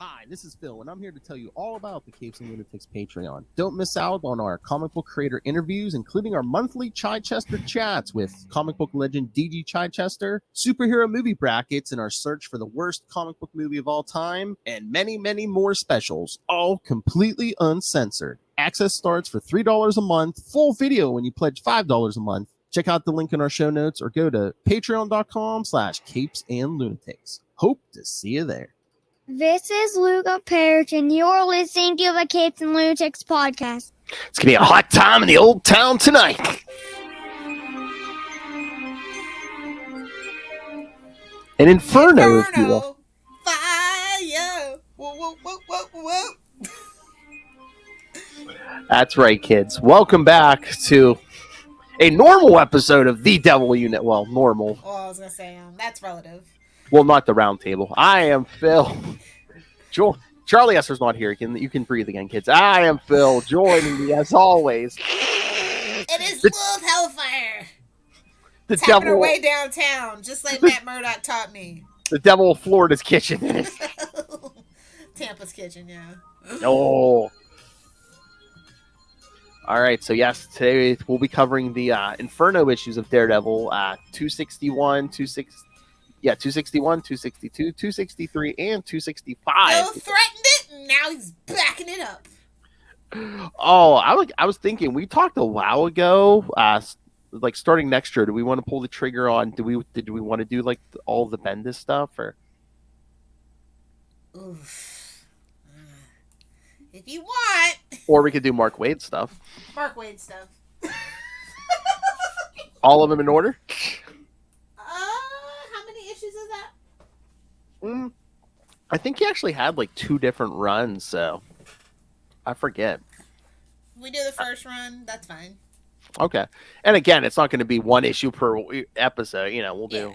Hi, this is Phil, and I'm here to tell you all about the Capes and Lunatics Patreon. Don't miss out on our comic book creator interviews, including our monthly Chichester chats with comic book legend DG Chichester, superhero movie brackets in our search for the worst comic book movie of all time, and many, many more specials, all completely uncensored. Access starts for $3 a month, full video when you pledge $5 a month. Check out the link in our show notes or go to patreon.com/CapesandLunatics. Hope to see you there. This is Luca Perich, and you're listening to the Capes and Lunatics podcast. It's going to be a hot time in the old town tonight. An Inferno, if you will. Fire! Whoa, whoa, whoa, whoa, whoa. That's right, kids. Welcome back to a normal episode of The Devil Unit. Well, normal. Oh, I was going to say, that's relative. Well, not the round table. I am Phil. Charlie Esser's not here. You can breathe again, kids. I am Phil. Joining me, as always. It is Love Hellfire. The Tapping devil her way downtown, just like Matt Murdock taught me. The devil of Florida's kitchen. Tampa's kitchen, yeah. Oh. All right, so yes, today we'll be covering the Inferno issues of Daredevil, 261, 262, 263, and 265. Phil threatened it, and now he's backing it up. Oh, I was thinking, we talked a while ago, like starting next year, do we want to pull the trigger on, did we want to do like all the Bendis stuff, or? Oof. If you want. Or we could do Mark Waid stuff. Mark Waid stuff. All of them in order? How many issues is that? I think he actually had like 2 different runs, so I forget. We do the first run, that's fine. Okay. And again, it's not going to be 1 issue per episode. You know, we'll do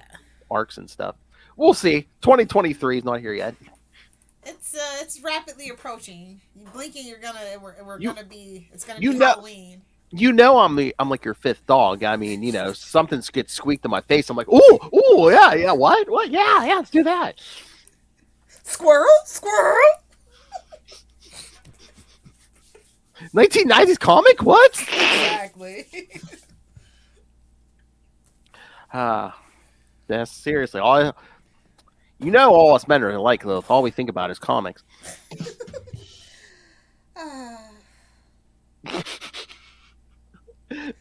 arcs and stuff. We'll see. 2023 is not here yet. It's rapidly approaching. You blinking, it's gonna be Halloween. You know, I'm like your 5th dog. I mean, you know, something gets squeaked in my face. I'm like, ooh, yeah, what? Yeah, let's do that. Squirrel. 1990s comic? What? Exactly. That's seriously all us men are like, though. All we think about is comics.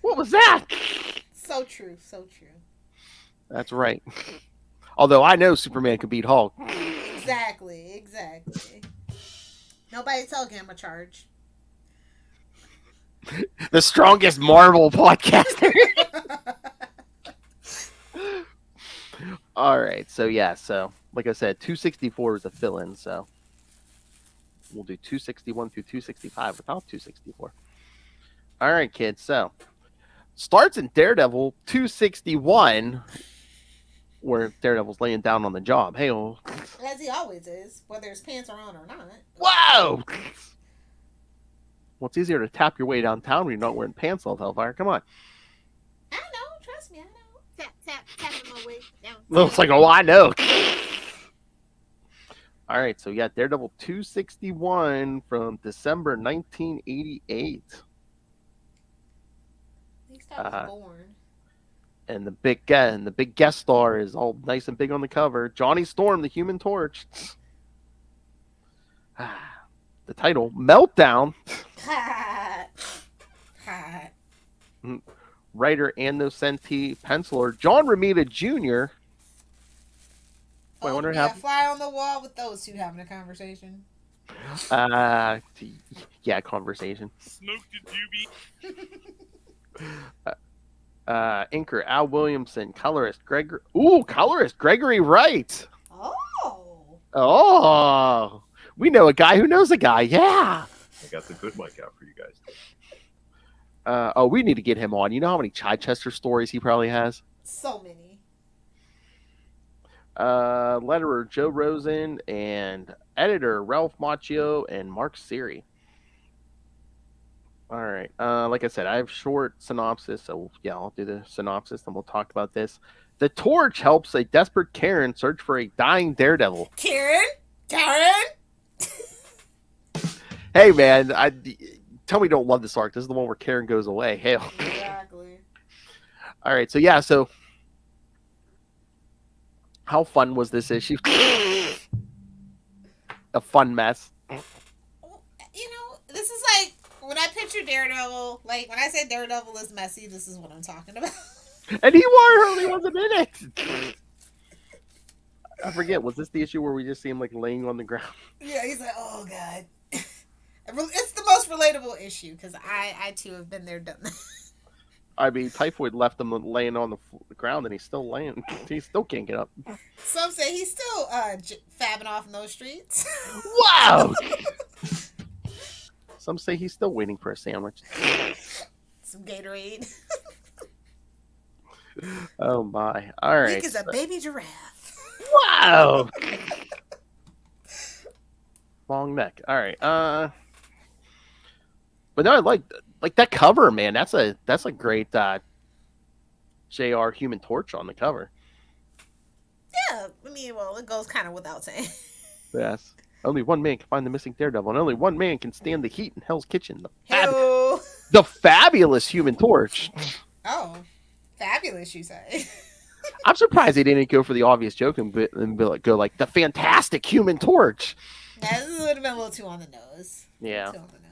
What was that? So true. That's right. Although I know Superman could beat Hulk. Exactly. Nobody tell Gamma Charge. The strongest Marvel podcaster. All right, so like I said, 264 is a fill-in, so we'll do 261 through 265 without 264. All right, kids, so starts in Daredevil 261, where Daredevil's laying down on the job. Hey, as he always is, whether his pants are on or not. Whoa! Well, it's easier to tap your way downtown when you're not wearing pants, Love Hellfire. Come on. I know, trust me, I know. Tapping my way down. Looks like, I know. All right, so Daredevil 261 from December 1988. At least I was born. And the big guest star is all nice and big on the cover. Johnny Storm, the Human Torch. The title, Meltdown. Writer and Nocenti, penciler John Romita Jr. Fly on the wall with those two having a conversation. Conversation. Smoked a doobie. Inker Al Williamson, colorist Gregory Wright. Oh, we know a guy who knows a guy. Yeah. I got the good mic out for you guys. We need to get him on. You know how many Chichester stories he probably has? So many. Letterer Joe Rosen and editor Ralph Macchio and Mark Siri. All right. Like I said, I have short synopsis, so I'll do the synopsis and we'll talk about this. The Torch helps a desperate Karen search for a dying Daredevil. Karen? Hey, man, tell me you don't love this arc. This is the one where Karen goes away. Hell. Exactly. All right, so yeah, so how fun was this issue? A fun mess. This is like when I picture Daredevil. Like when I say Daredevil is messy, this is what I'm talking about. And he wasn't in it. I forget. Was this the issue where we just see him like laying on the ground? Yeah, he's like, oh god. It's the most relatable issue because I too have been there, done that. I mean, Typhoid left him laying on the ground, and he's still laying. He still can't get up. Some say he's still fabbing off in those streets. Wow. Some say he's still waiting for a sandwich. Some Gatorade. Oh my! All right. Nick is a baby giraffe. Wow. Long neck. All right. But no, I like that cover, man. That's a great JR Human Torch on the cover. Yeah, I mean, well, it goes kind of without saying. Yes. Only one man can find the missing Daredevil, and only one man can stand the heat in Hell's Kitchen. The fabulous Human Torch. Oh, fabulous, you say? I'm surprised they didn't go for the obvious joke and go like the fantastic Human Torch. That would have been a little too on the nose. Yeah. Too on the nose.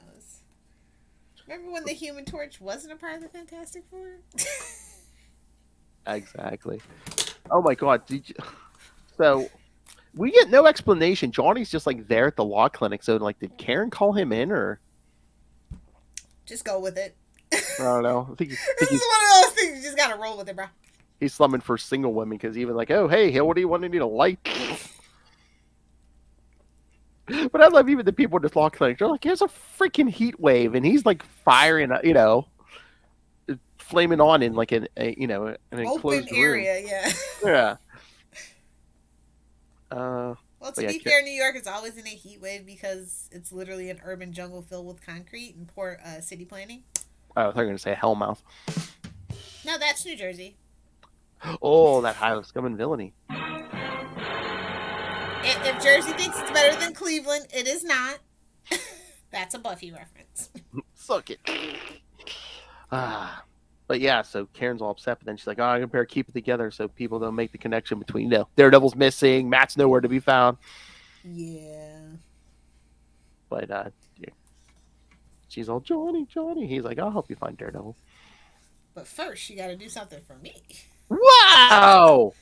Remember when the Human Torch wasn't a part of the Fantastic Four? Exactly. Oh my God! So we get no explanation. Johnny's just like there at the law clinic. So like, did Karen call him in or? Just go with it. I don't know. This is one of those things you just gotta roll with it, bro. He's slumming for single women because even like, oh hey, what do you want to need a light? But I love even the people in this law clinic. They're like, here's a freaking heat wave, and he's like firing, flaming on in like an enclosed open area, room. yeah. Yeah. Well, to be fair, New York is always in a heat wave because it's literally an urban jungle filled with concrete and poor city planning. Oh, I thought you were going to say Hellmouth. No, that's New Jersey. Oh, that high of scum and villainy. If Jersey thinks it's better than Cleveland, it is not. That's a Buffy reference. Suck it. But yeah, so Karen's all upset, but then she's like, I better keep it together so people don't make the connection between, Daredevil's missing, Matt's nowhere to be found. Yeah. But yeah. She's all, Johnny. He's like, I'll help you find Daredevil. But first, you got to do something for me. Wow!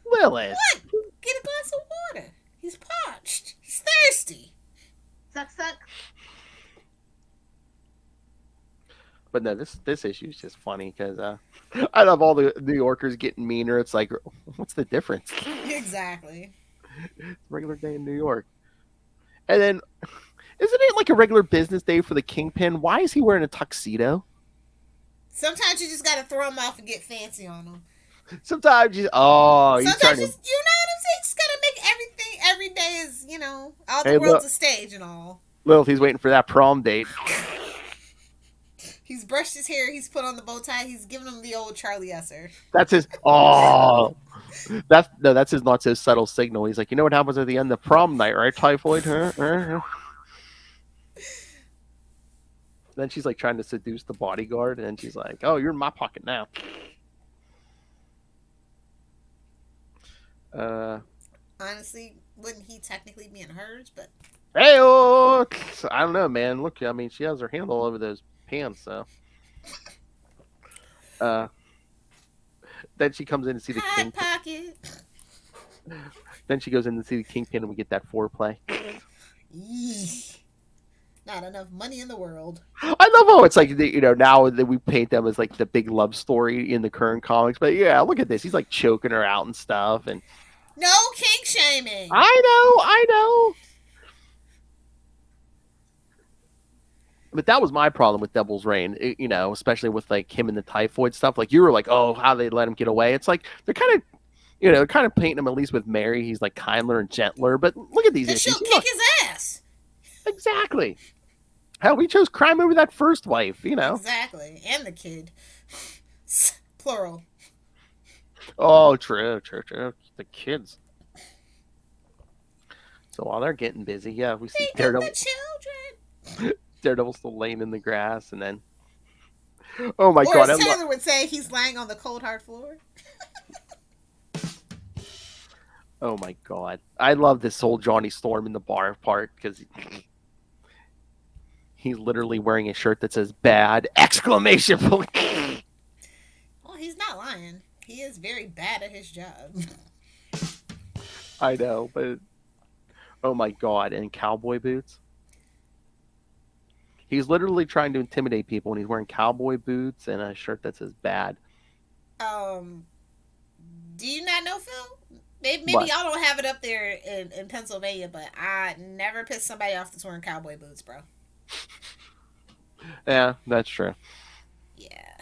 Lilith. What? Get a glass of water. He's parched. He's thirsty. Suck. But no, this issue is just funny because I love all the New Yorkers getting meaner. It's like, what's the difference? Exactly. It's a regular day in New York. And then, isn't it like a regular business day for the Kingpin? Why is he wearing a tuxedo? Sometimes you just got to throw him off and get fancy on him. Sometimes you, Sometimes you know what I'm saying? Just got to make everything, every day is, all the world's a stage and all. Lilith, he's waiting for that prom date. He's brushed his hair. He's put on the bow tie. He's giving him the old Charlie Esser. That's his. That's his not so subtle signal. He's like, you know what happens at the end of prom night, right? Typhoid. Then she's like trying to seduce the bodyguard, and she's like, "Oh, you're in my pocket now." Honestly, wouldn't he technically be in hers? But hey, I don't know, man. Look, I mean, she has her hand all over those pants, so. Then she comes in to see the Kingpin. Pocket. Then she goes in to see the Kingpin, and we get that foreplay. Not enough money in the world. I love how it's like, now that we paint them as like the big love story in the current comics. But yeah, look at this. He's like choking her out and stuff. And no kink shaming. I know. But that was my problem with Devil's Reign, especially with like him and the typhoid stuff. Like you were like, oh, how they let him get away. It's like they're kind of painting him, at least with Mary. He's like kinder and gentler. But look at these issues. She'll kick his ass. Exactly. Hell, we chose crime over that first wife, Exactly. And the kid. Plural. Oh, true. The kids. So while they're getting busy, yeah, we see Daredevil. The children. Daredevil's still laying in the grass, and then, oh my or god! as Taylor would say, he's lying on the cold hard floor. Oh my god! I love this whole Johnny Storm in the bar part because he's literally wearing a shirt that says "bad!" exclamation point. Well, he's not lying. He is very bad at his job. I know, but oh my god! And cowboy boots. He's literally trying to intimidate people, and he's wearing cowboy boots and a shirt that says "bad." Do you not know, Phil? Maybe What? y'all don't have it up there in Pennsylvania, but I never pissed somebody off that's wearing cowboy boots, bro. Yeah, that's true. Yeah.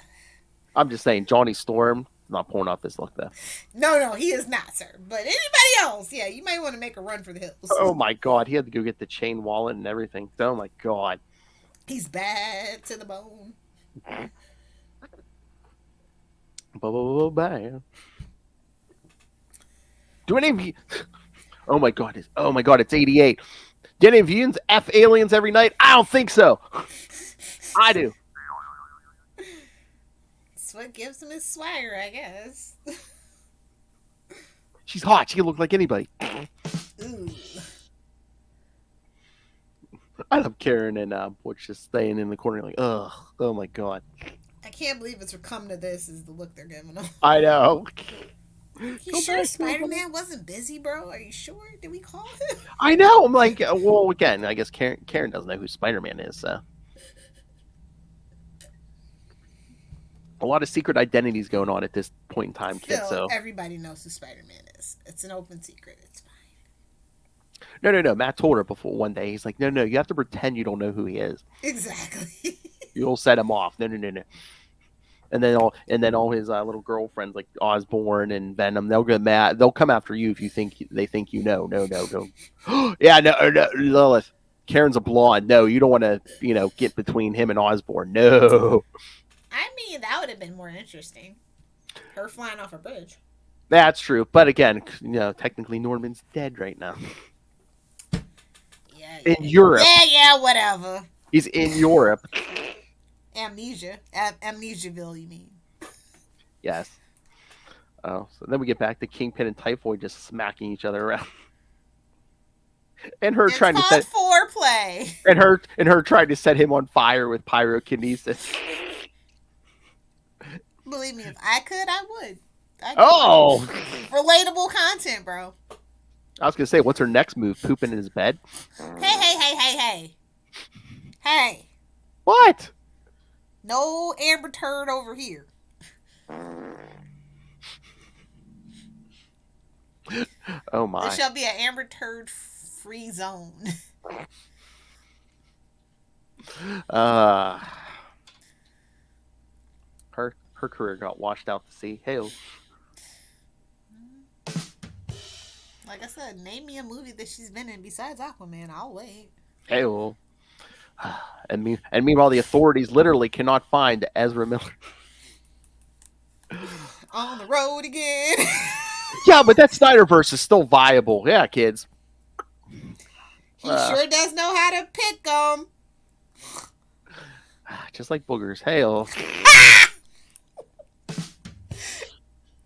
I'm just saying, Johnny Storm not pulling off this look though. No, he is not, sir. But anybody else, yeah, you might want to make a run for the hills. Oh my god, he had to go get the chain wallet and everything. Oh my god. He's bad to the bone. Bad. Do any of you? Oh my god! It's 88. Do any of you F aliens every night? I don't think so. I do. That's what gives him his swagger, I guess. She's hot. She can look like anybody. Ooh. I love Karen and Butch just staying in the corner like, ugh. Oh my god. I can't believe it's come to this is the look they're giving him. I know. You sure Spider-Man wasn't busy, bro? Are you sure? Did we call him? I know. I'm like, well, again, I guess Karen doesn't know who Spider-Man is, so. A lot of secret identities going on at this point in time, kid. Phil, So everybody knows who Spider-Man is. It's an open secret. It's fine. no. Matt told her before one day. He's like, no. You have to pretend you don't know who he is. Exactly. You'll set him off. No. And then all his little girlfriends like Osborn and Venom, they'll get mad. They'll come after you if they think you know. No. Yeah, no, Lilith. Karen's a blonde. No, you don't want to, get between him and Osborn. No. I mean, that would have been more interesting. Her flying off a bridge. That's true. But again, technically Norman's dead right now. Yeah. In Europe. Yeah, whatever. He's in Europe. Amnesia. Amnesiaville, you mean? Yes. Oh, so then we get back to Kingpin and Typhoid just smacking each other around. And her trying to set foreplay. And her trying to set him on fire with pyrokinesis. Believe me, if I could, I would. Oh! Relatable content, bro. I was gonna say, what's her next move? Pooping in his bed? Hey. What? No Amber Turd over here. Oh my. There shall be an Amber Turd free zone. Her career got washed out to sea. Hey. Like I said, name me a movie that she's been in besides Aquaman. I'll wait. Hey. And meanwhile, the authorities literally cannot find Ezra Miller. On the road again. Yeah, but that Snyderverse is still viable. Yeah, kids. He sure does know how to pick them. Just like boogers. Hey.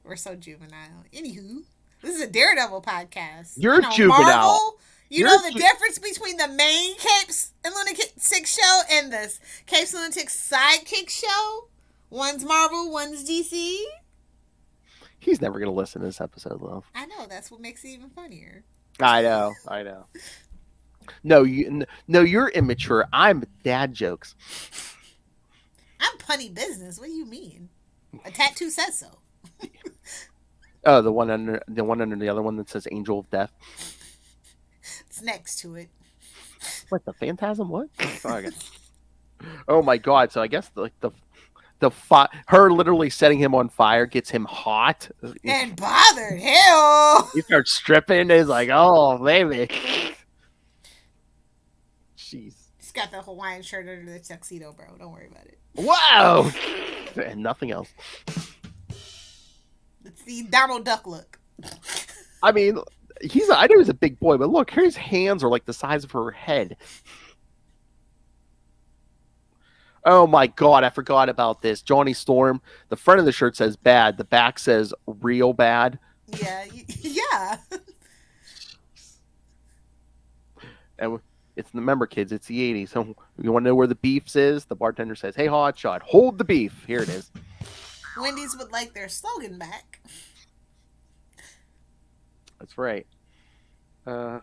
We're so juvenile. Anywho, this is a Daredevil podcast. You're juvenile. Marvel, you know the difference between the main Capes and Lunatics show and the Capes and Lunatics sidekick show? One's Marvel, one's DC. He's never going to listen to this episode, love. I know. That's what makes it even funnier. I know. No, you're immature. I'm dad jokes. I'm punny business. What do you mean? A tattoo says so. Oh, the one under the other one that says Angel of Death. It's next to it. What, the Phantasm? What? Oh my god! So I guess her literally setting him on fire gets him hot and bothered. Hell, he starts stripping. He's like, "Oh, baby." Jeez. He's got the Hawaiian shirt under the tuxedo, bro. Don't worry about it. Wow. And nothing else. It's the Donald Duck look. I mean, I know he's a big boy, but look, his hands are like the size of her head. Oh my God, I forgot about this. Johnny Storm. The front of the shirt says bad. The back says real bad. Yeah, yeah. And remember, kids, it's the 80s. So you want to know where the beef is? The bartender says, "Hey, hotshot, hold the beef." Here it is. Wendy's would like their slogan back. That's right. I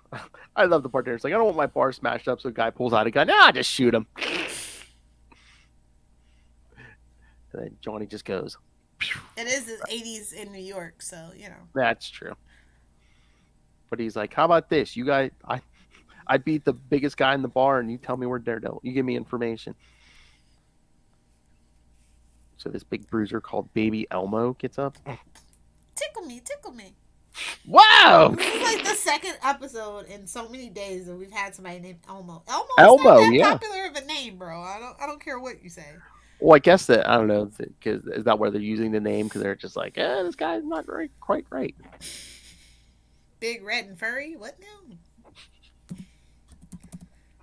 love the bartender. It's like, I don't want my bar smashed up, so a guy pulls out a gun. Nah, just shoot him. And then Johnny just goes. It is the 80s in New York, so, you know. That's true. But he's like, how about this? You guys, I beat the biggest guy in the bar, and you tell me where Daredevil. You give me information. So this big bruiser called Baby Elmo gets up. Tickle me, tickle me. Wow! This is like the second episode in so many days that we've had somebody named Elmo. Elmo's Elmo, not that yeah. popular of a name, bro. I don't care what you say. Well, I guess that, I don't know, because is that where they're using the name? Because they're just like, this guy's not quite right. Big, red, and furry? What now?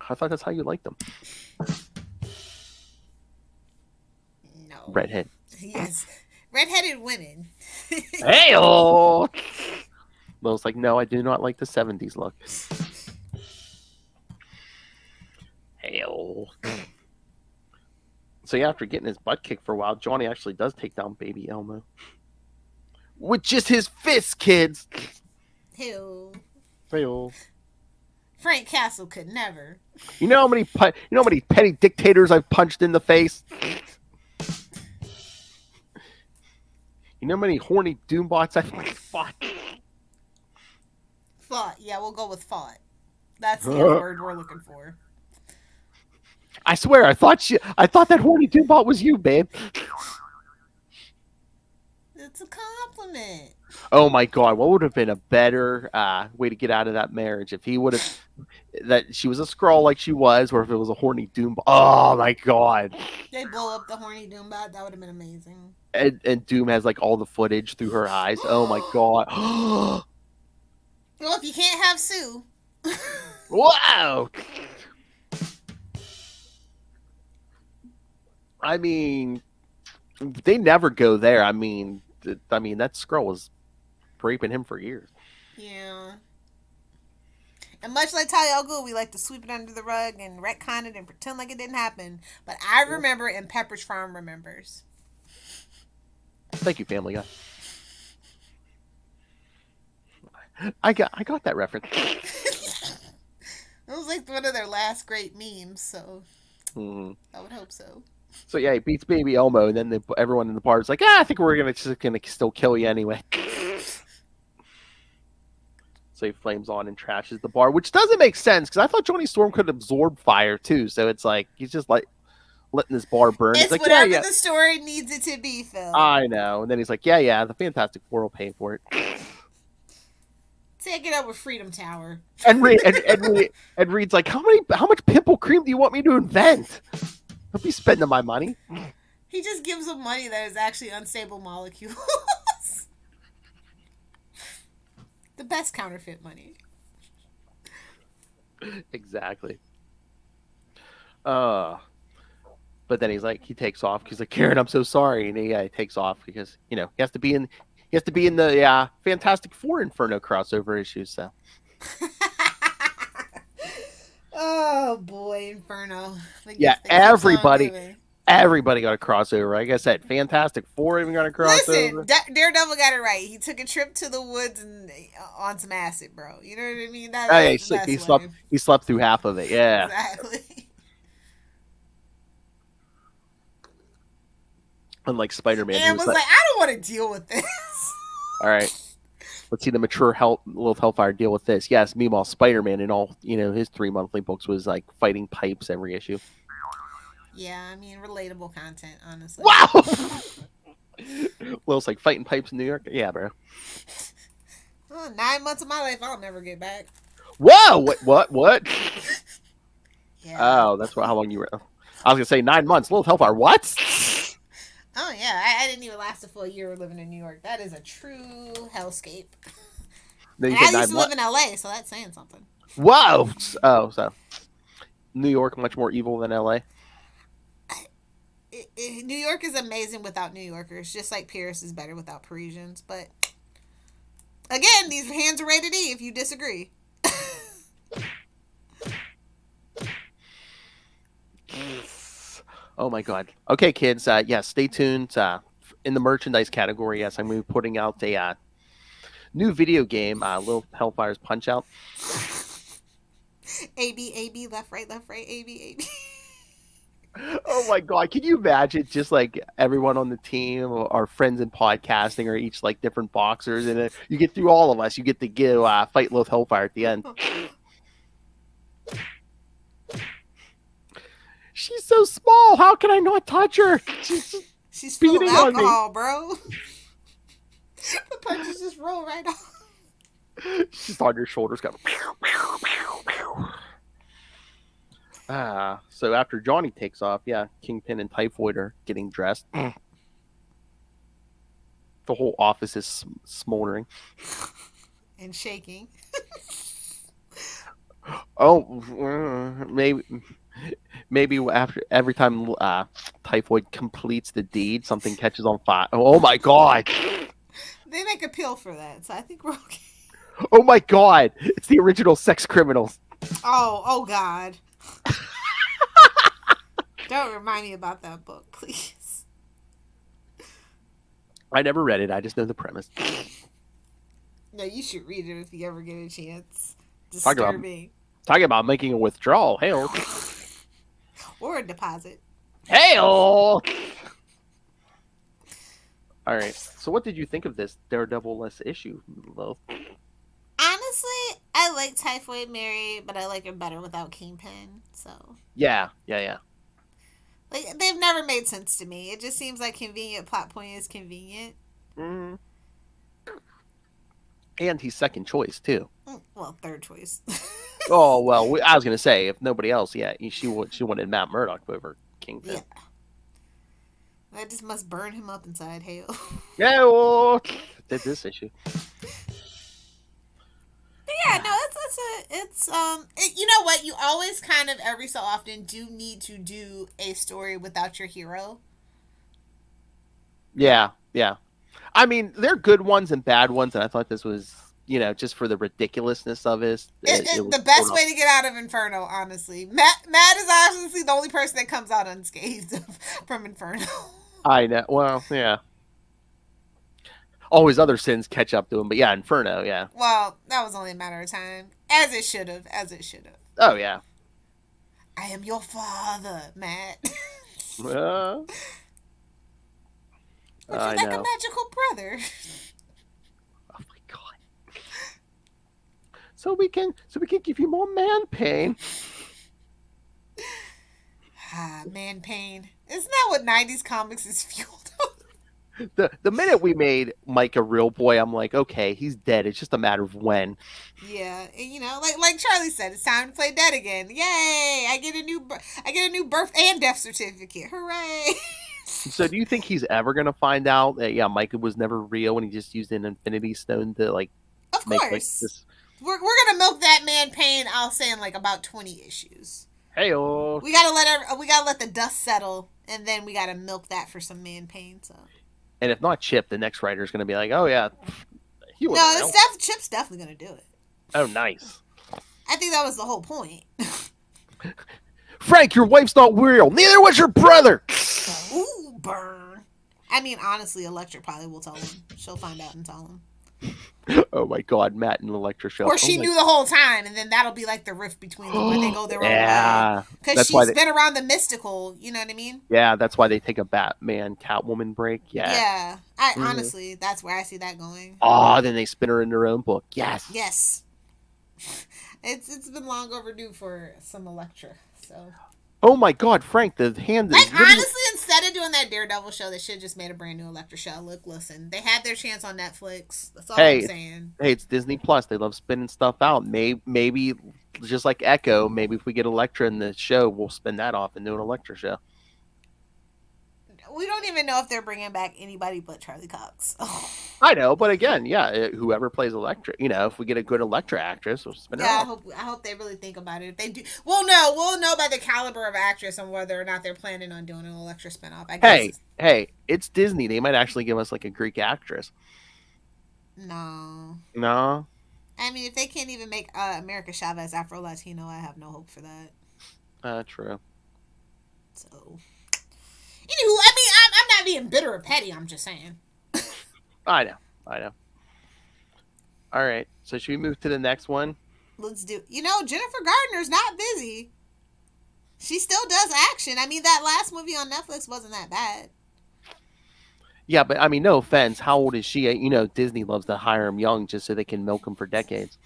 I thought that's how you liked them. No. Redhead. Yes. Redheaded women. Hey-oh! Lil's like, no, I do not like the 70s look. Hey-oh. So yeah, after getting his butt kicked for a while, Johnny actually does take down Baby Elmo. With just his fists, kids! Ew. Hey-oh. Frank Castle could never. You know how many petty dictators I've punched in the face? You know how many horny doombots I've fought? Fought. Yeah, we'll go with fought. That's the word we're looking for. I swear, I thought that horny doombot was you, babe. It's a compliment. Oh my God, what would have been a better way to get out of that marriage if he would have that she was a Skrull like she was, or if it was a horny doombot. Oh my God. They blow up the horny doombot. That would have been amazing. And Doom has like all the footage through her eyes. Oh my God. Well, if you can't have Sue. Wow. I mean, they never go there. I mean that Skrull was raping him for years. Yeah. And much like Talia al Ghul, we like to sweep it under the rug and retcon it and pretend like it didn't happen. But I remember, and Pepperidge Farm remembers. Thank you, Family Guy. I got that reference. It was like one of their last great memes, so I would hope so. So yeah, he beats Baby Elmo, and then everyone in the bar is like, I think we're gonna still kill you anyway. So he flames on and trashes the bar, which doesn't make sense because I thought Johnny Storm could absorb fire too. So it's like he's just like letting this bar burn. It's like, whatever the story needs it to be, Phil. I know. And then he's like, yeah, the Fantastic Four will pay for it. Take it up with Freedom Tower. And Reed's like, how much pimple cream do you want me to invent? Don't be spending my money. He just gives them money that is actually unstable molecules. The best counterfeit money. Exactly. But then he takes off. He's like, Karen, I'm so sorry. And he takes off because, he has to be in the Fantastic Four Inferno crossover issues. So. Oh boy, Inferno. Everybody got a crossover. Like I said, Fantastic Four even got a crossover. Listen, Daredevil got it right. He took a trip to the woods and on some acid, bro. You know what I mean? He slept through half of it. Yeah. Exactly. Unlike Spider-Man. And was like, I don't want to deal with this. All right. Let's see the mature Lilith Hellfire deal with this. Yes, meanwhile, Spider-Man in all, his 3 monthly books was like fighting pipes every issue. Yeah, I mean, relatable content, honestly. Wow! Lilith's like fighting pipes in New York? Yeah, bro. 9 months of my life I'll never get back. Whoa! What? Yeah. Oh, that's how long you were. I was going to say 9 months. Lilith Hellfire, what? Oh, yeah. I didn't even last a full year living in New York. That is a true hellscape. I used to live in LA, so that's saying something. Whoa! Oh, so New York much more evil than LA? New York is amazing without New Yorkers, just like Paris is better without Parisians. But again, these hands are rated E if you disagree. Oh my god. Okay, kids. Stay tuned. In the merchandise category, yes, I'm going to be putting out a new video game, Little Hellfire's Punch Out. A-B, left, right, A-B. Oh my god, can you imagine just like everyone on the team, our friends in podcasting, are each like different boxers, and you get through all of us, you get to go fight Little Hellfire at the end. She's so small, how can I not touch her? She's full of alcohol, bro. The punches just roll right off. She's on your shoulders, go. So after Johnny takes off, Kingpin and Typhoid are getting dressed. The whole office is smoldering and shaking. Maybe after every time Typhoid completes the deed, something catches on fire. Oh my god! They make a pill for that, so I think we're okay. Oh my god! It's the original Sex Criminals. Oh god! Don't remind me about that book, please. I never read it. I just know the premise. No, you should read it if you ever get a chance. Disturbing. Talking about making a withdrawal. Hell. Or a deposit. Hail! All right. So, what did you think of this Daredevil-less issue, Lil? Honestly, I like Typhoid Mary, but I like her better without Kingpin. So. Yeah. Like, they've never made sense to me. It just seems like convenient plot point is convenient. Mm-hmm. And he's second choice too. Well, third choice. Oh well, I was gonna say if nobody else, she wanted Matt Murdock over Kingpin. Yeah. I just must burn him up inside. Hell. Yeah, well, did this issue. But yeah, no, it's you know what? You always kind of every so often do need to do a story without your hero. Yeah. I mean, they're good ones and bad ones, and I thought this was, just for the ridiculousness of it. It's the best way to get out of Inferno, honestly. Matt is obviously the only person that comes out unscathed from Inferno. I know. Well, yeah. All his other sins catch up to him, but yeah, Inferno, yeah. Well, that was only a matter of time. As it should have. Oh, yeah. I am your father, Matt. Would you like a magical brother? Oh my god. So we can give you more man pain. Man pain. Isn't that what 90s comics is fueled on? The minute we made Mike a real boy, I'm like, okay, he's dead. It's just a matter of when. Yeah, and like Charlie said, it's time to play dead again. Yay! I get a new birth and death certificate. Hooray! So do you think he's ever gonna find out that Micah was never real and he just used an Infinity Stone to Of course. this? We're gonna milk that man pain. I'll say in like about 20 issues. Hey-o. We gotta let the dust settle, and then we gotta milk that for some man pain. So. And if not Chip, the next writer's gonna be like, oh yeah, Chip's definitely gonna do it. Oh, nice. I think that was the whole point. Frank, your wife's not real. Neither was your brother. Ooh, burn. I mean, honestly, Elektra probably will tell him. She'll find out and tell him. Oh my god, Matt and Elektra show. Or she knew the whole time, and then that'll be like the rift between them when they go their own way. Because she's been around the mystical, you know what I mean? Yeah, that's why they take a Batman Catwoman break. Yeah. Yeah. Honestly, that's where I see that going. Oh, then they spin her in their own book. Yes. It's been long overdue for some Elektra. So. Oh my god, Frank, the hand is honestly, instead of doing that Daredevil show, they should have just made a brand new Elektra show. Listen, they had their chance on Netflix. That's all I'm saying. Hey, it's Disney Plus. They love spinning stuff out. Maybe just like Echo, maybe if we get Elektra in the show, we'll spin that off and do an Elektra show. we don't even know if they're bringing back anybody but Charlie Cox. I know, but again, yeah, whoever plays Elektra, if we get a good Elektra actress, we'll spin it off. I hope they really think about it. If they do, we'll know by the caliber of actress and whether or not they're planning on doing an Elektra spinoff. I guess. Hey, it's Disney. They might actually give us like a Greek actress. No. I mean, if they can't even make America Chavez Afro-Latino, I have no hope for that. True. So, anywho, I mean, I'm not being bitter or petty. I'm just saying. I know. All right. So should we move to the next one? Let's do. Jennifer Gardner's not busy. She still does action. I mean, that last movie on Netflix wasn't that bad. Yeah, but I mean, no offense. How old is she? Disney loves to hire them young just so they can milk them for decades.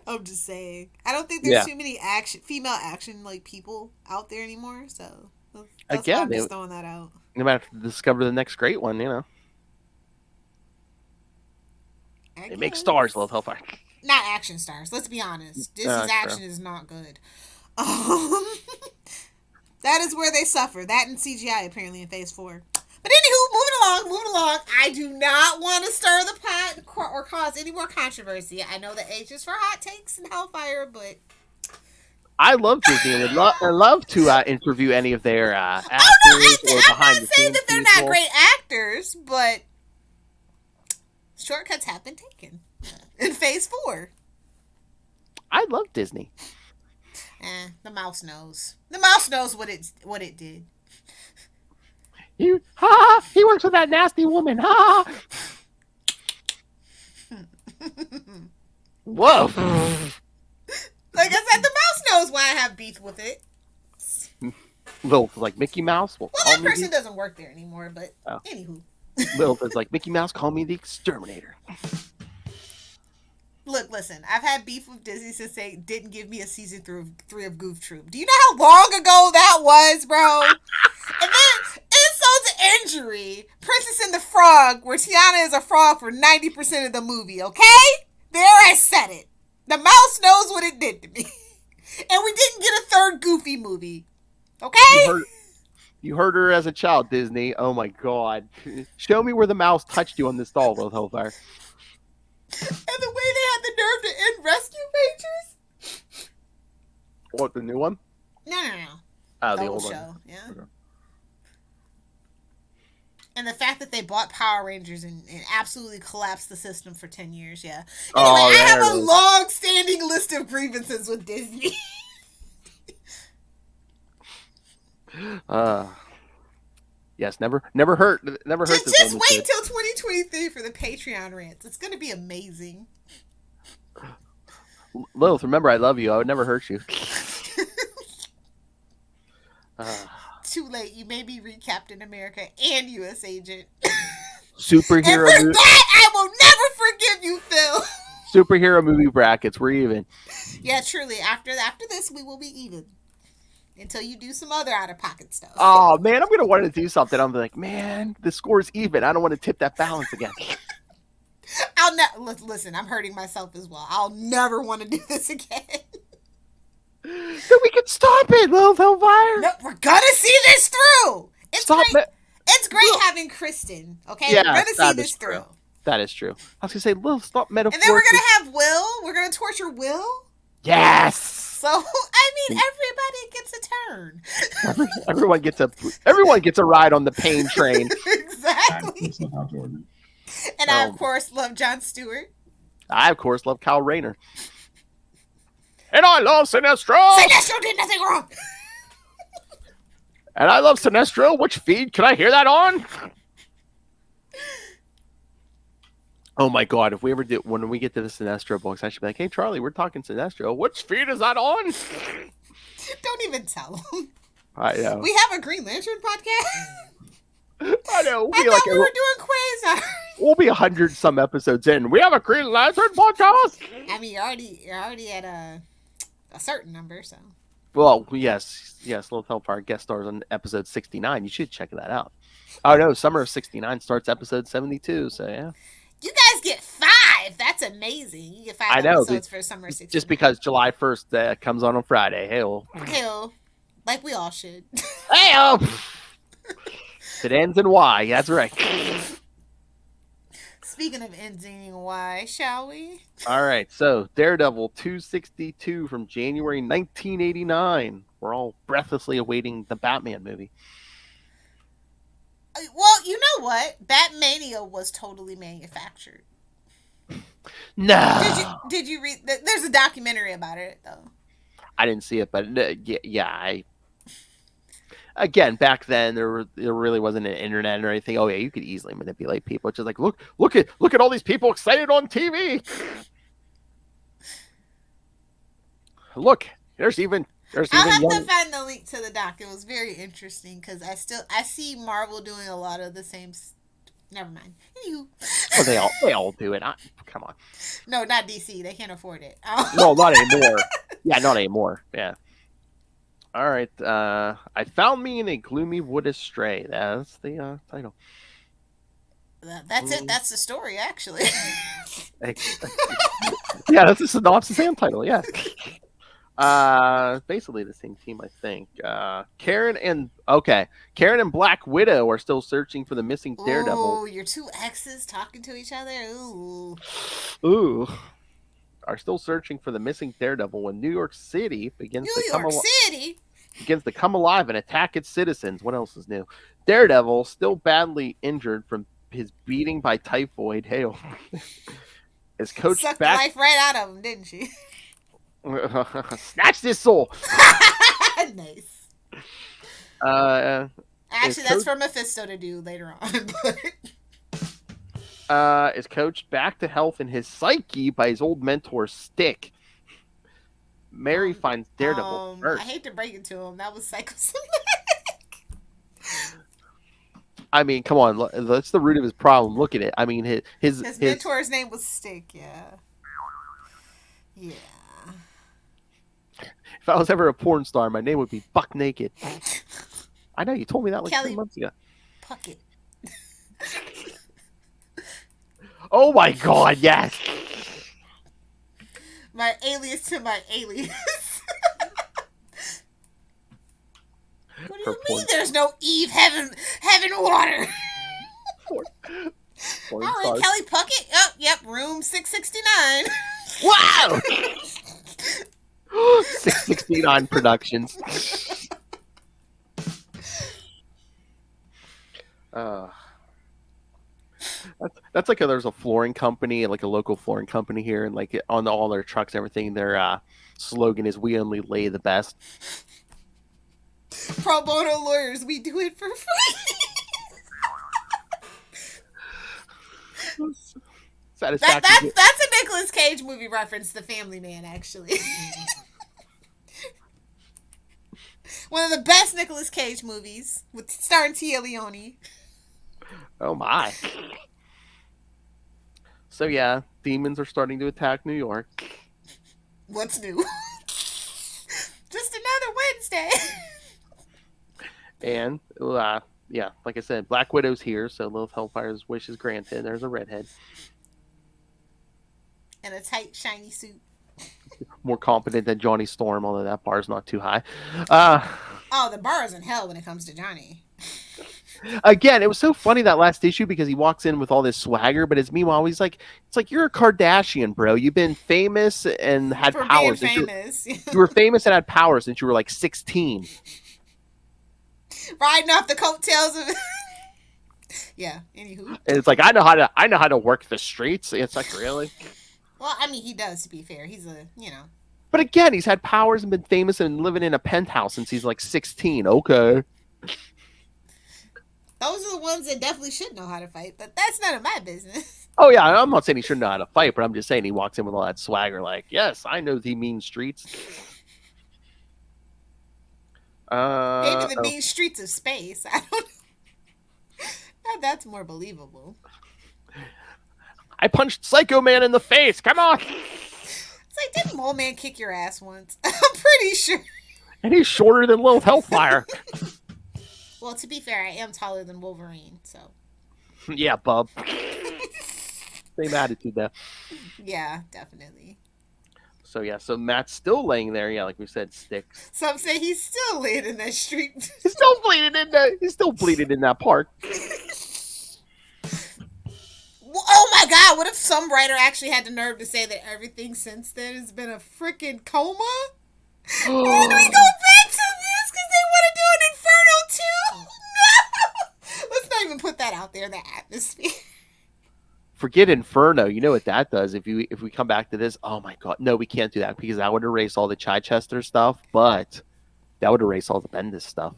I'm just saying. I don't think there's too many female action people out there anymore. So that's why I'm just throwing that out. They might have to discover the next great one. They make stars, Love Hellfire. Not action stars. Let's be honest. Disney's action is not good. That is where they suffer. That and CGI apparently in Phase 4. But anywho, moving along. I do not want to stir the pot or cause any more controversy. I know the age is for hot takes and Hellfire, but I love Disney and I'd love to interview any of their actors or behind the scenes. I'm not saying that they're not great actors, but shortcuts have been taken in Phase 4. I love Disney. The mouse knows. The mouse knows what it did. He works with that nasty woman. Whoa. Like I said, the mouse knows why I have beef with it. Lilith is like Mickey Mouse. Well, that person doesn't work there anymore, but anywho. Lilith is like Mickey Mouse, call me the exterminator. Look, listen, I've had beef with Disney since they didn't give me a season 3 of Goof Troop. Do you know how long ago that was, bro? And then, insult to injury, Princess and the Frog, where Tiana is a frog for 90% of the movie, okay? There, I said it. The mouse knows what it did to me. And we didn't get a third Goofy movie, okay? You heard her as a child, Disney. Oh my God. Show me where the mouse touched you on this doll, Lilith Hellfire. And the way they had the nerve to end Rescue Rangers. What, the new one? No. Oh, the old show, one. Yeah. Okay. And the fact that they bought Power Rangers and absolutely collapsed the system for 10 years, yeah. Anyway, I have a long-standing list of grievances with Disney. Yes, never hurt. Just wait till 2023 for the Patreon rants. It's going to be amazing. Lilith, remember I love you. I would never hurt you. Too late. You may be Captain America and U.S. Agent. Superhero. And for that, I will never forgive you, Phil. Superhero movie brackets. We're even. Yeah, truly. After this, we will be even. Until you do some other out-of-pocket stuff. Oh, man, I'm going to want to do something. I'm like, man, the score's even. I don't want to tip that balance again. Listen, I'm hurting myself as well. I'll never want to do this again. Then we can stop it, Lilith Hellfire. No, we're going to see this through. It's great having Kristen, okay? Yeah, we're going to see this through. That is true. I was going to say, Lilith, stop metaphorically. And then we're going to have Will. We're going to torture Will. Yes. So, I mean, everybody gets a turn. Everyone gets a ride on the pain train. Exactly. And I, of course, love Jon Stewart. I, of course, love Kyle Rayner. And I love Sinestro. Sinestro did nothing wrong. And I love Sinestro. Which feed can I hear that on? Oh my God! If we ever do, when we get to the Sinestro books, I should be like, "Hey, Charlie, we're talking Sinestro. Which feed is that on?" Don't even tell them. I know. We have a Green Lantern podcast. I know. I thought we were doing Quasar. We'll be 100 some episodes in. We have a Green Lantern podcast. I mean, you're already at a certain number, so. Well, yes. Lilith Hellfire guest stars on episode 69. You should check that out. Oh no, Summer of 69 starts episode 72. So yeah. You guys get 5. That's amazing. You get 5 episodes for Summer 69. Just because July 1st comes on Friday. Hell. Like we all should. Hey, it ends in Y. That's right. Speaking of ending Y, shall we? All right, so Daredevil 262 from January 1989. We're all breathlessly awaiting the Batman movie. Well, you know what? Batmania was totally manufactured. No. Did you read? There's a documentary about it though. I didn't see it, but again, back then there really wasn't an internet or anything. Oh yeah, you could easily manipulate people. It's just like look at all these people excited on TV. Look, there's even I'll have to find the link to the doc. It was very interesting because I see Marvel doing a lot of the same. Never mind. Anywho. Well, they all do it. Come on. No, not DC. They can't afford it. No, not anymore. Yeah, not anymore. Yeah. All right. I found me in a gloomy wood astray. That's the title. That's it. That's the story, actually. Yeah, that's the synopsis and title. Yeah. Basically the same team, I think. Karen and Black Widow are still searching for the missing Daredevil. Ooh, your two exes talking to each other. Ooh. Are still searching for the missing Daredevil when New York City begins to come alive and attack its citizens. What else is new? Daredevil, still badly injured from his beating by typhoid hail, is coached Sucked back. The life right out of him, didn't she? Snatch this soul. Nice. Actually, that's for Mephisto to do later on. Is coached back to health in his psyche by his old mentor Stick. Mary finds Daredevil first. I hate to break it to him. That was psychosomatic. I mean, come on. That's the root of his problem. Look at it. I mean, his mentor's name was Stick. Yeah. Yeah. If I was ever a porn star, my name would be Buck Naked. I know, you told me that like Kelly 3 months ago. Puckett. Oh my god, yes! My alias to my alias. What do you mean there's no Eve, heaven, water? All right, Kelly Puckett. Oh, yep, room 669. Wow! 669 Productions. That's like there's a flooring company, like a local flooring company here, and like on all their trucks and everything, their slogan is "We only lay the best." Pro bono lawyers, we do it for free. That's a Nicolas Cage movie reference, The Family Man, actually. One of the best Nicolas Cage movies, with starring Tia Leone. Oh my. So yeah, demons are starting to attack New York. What's new? Just another Wednesday. And yeah, like I said, Black Widow's here, so Lilith Hellfire's wish is granted. There's a redhead. And a tight, shiny suit. More competent than Johnny Storm, although that bar's not too high. The bar is in hell when it comes to Johnny. Again, it was so funny that last issue because he walks in with all this swagger, but meanwhile he's like, it's like you're a Kardashian, bro. You've been famous and had powers. Famous. You were famous and had powers since you were like 16. Riding off the coattails of. Yeah. Anywho. And it's like I know how to work the streets. It's like, really? Well, I mean, he does. To be fair, he's But again, he's had powers and been famous and living in a penthouse since he's like 16. Okay. Those are the ones that definitely should know how to fight, but that's none of my business. Oh yeah, I'm not saying he shouldn't know how to fight, but I'm just saying he walks in with all that swagger, like, yes, I know the mean streets. Maybe the mean streets of space. I don't know. That's more believable. I punched Psycho Man in the face. Come on. It's like, didn't Mole Man kick your ass once? I'm pretty sure. And he's shorter than Lilith Hellfire. Well, to be fair, I am taller than Wolverine, so. Yeah, bub. Same attitude there. Yeah, definitely. So yeah, so Matt's still laying there. Yeah, like we said, sticks. Some say he's still laying in that street. He's still bleeding in that. He's still bleeding in that park. Oh my God! What if some writer actually had the nerve to say that everything since then has been a freaking coma? And we go back to this because they want to do an Inferno too. No, let's not even put that out there in the atmosphere. Forget Inferno. You know what that does? If we come back to this, oh my God, no, we can't do that because that would erase all the Chichester stuff, but that would erase all the Bendis stuff.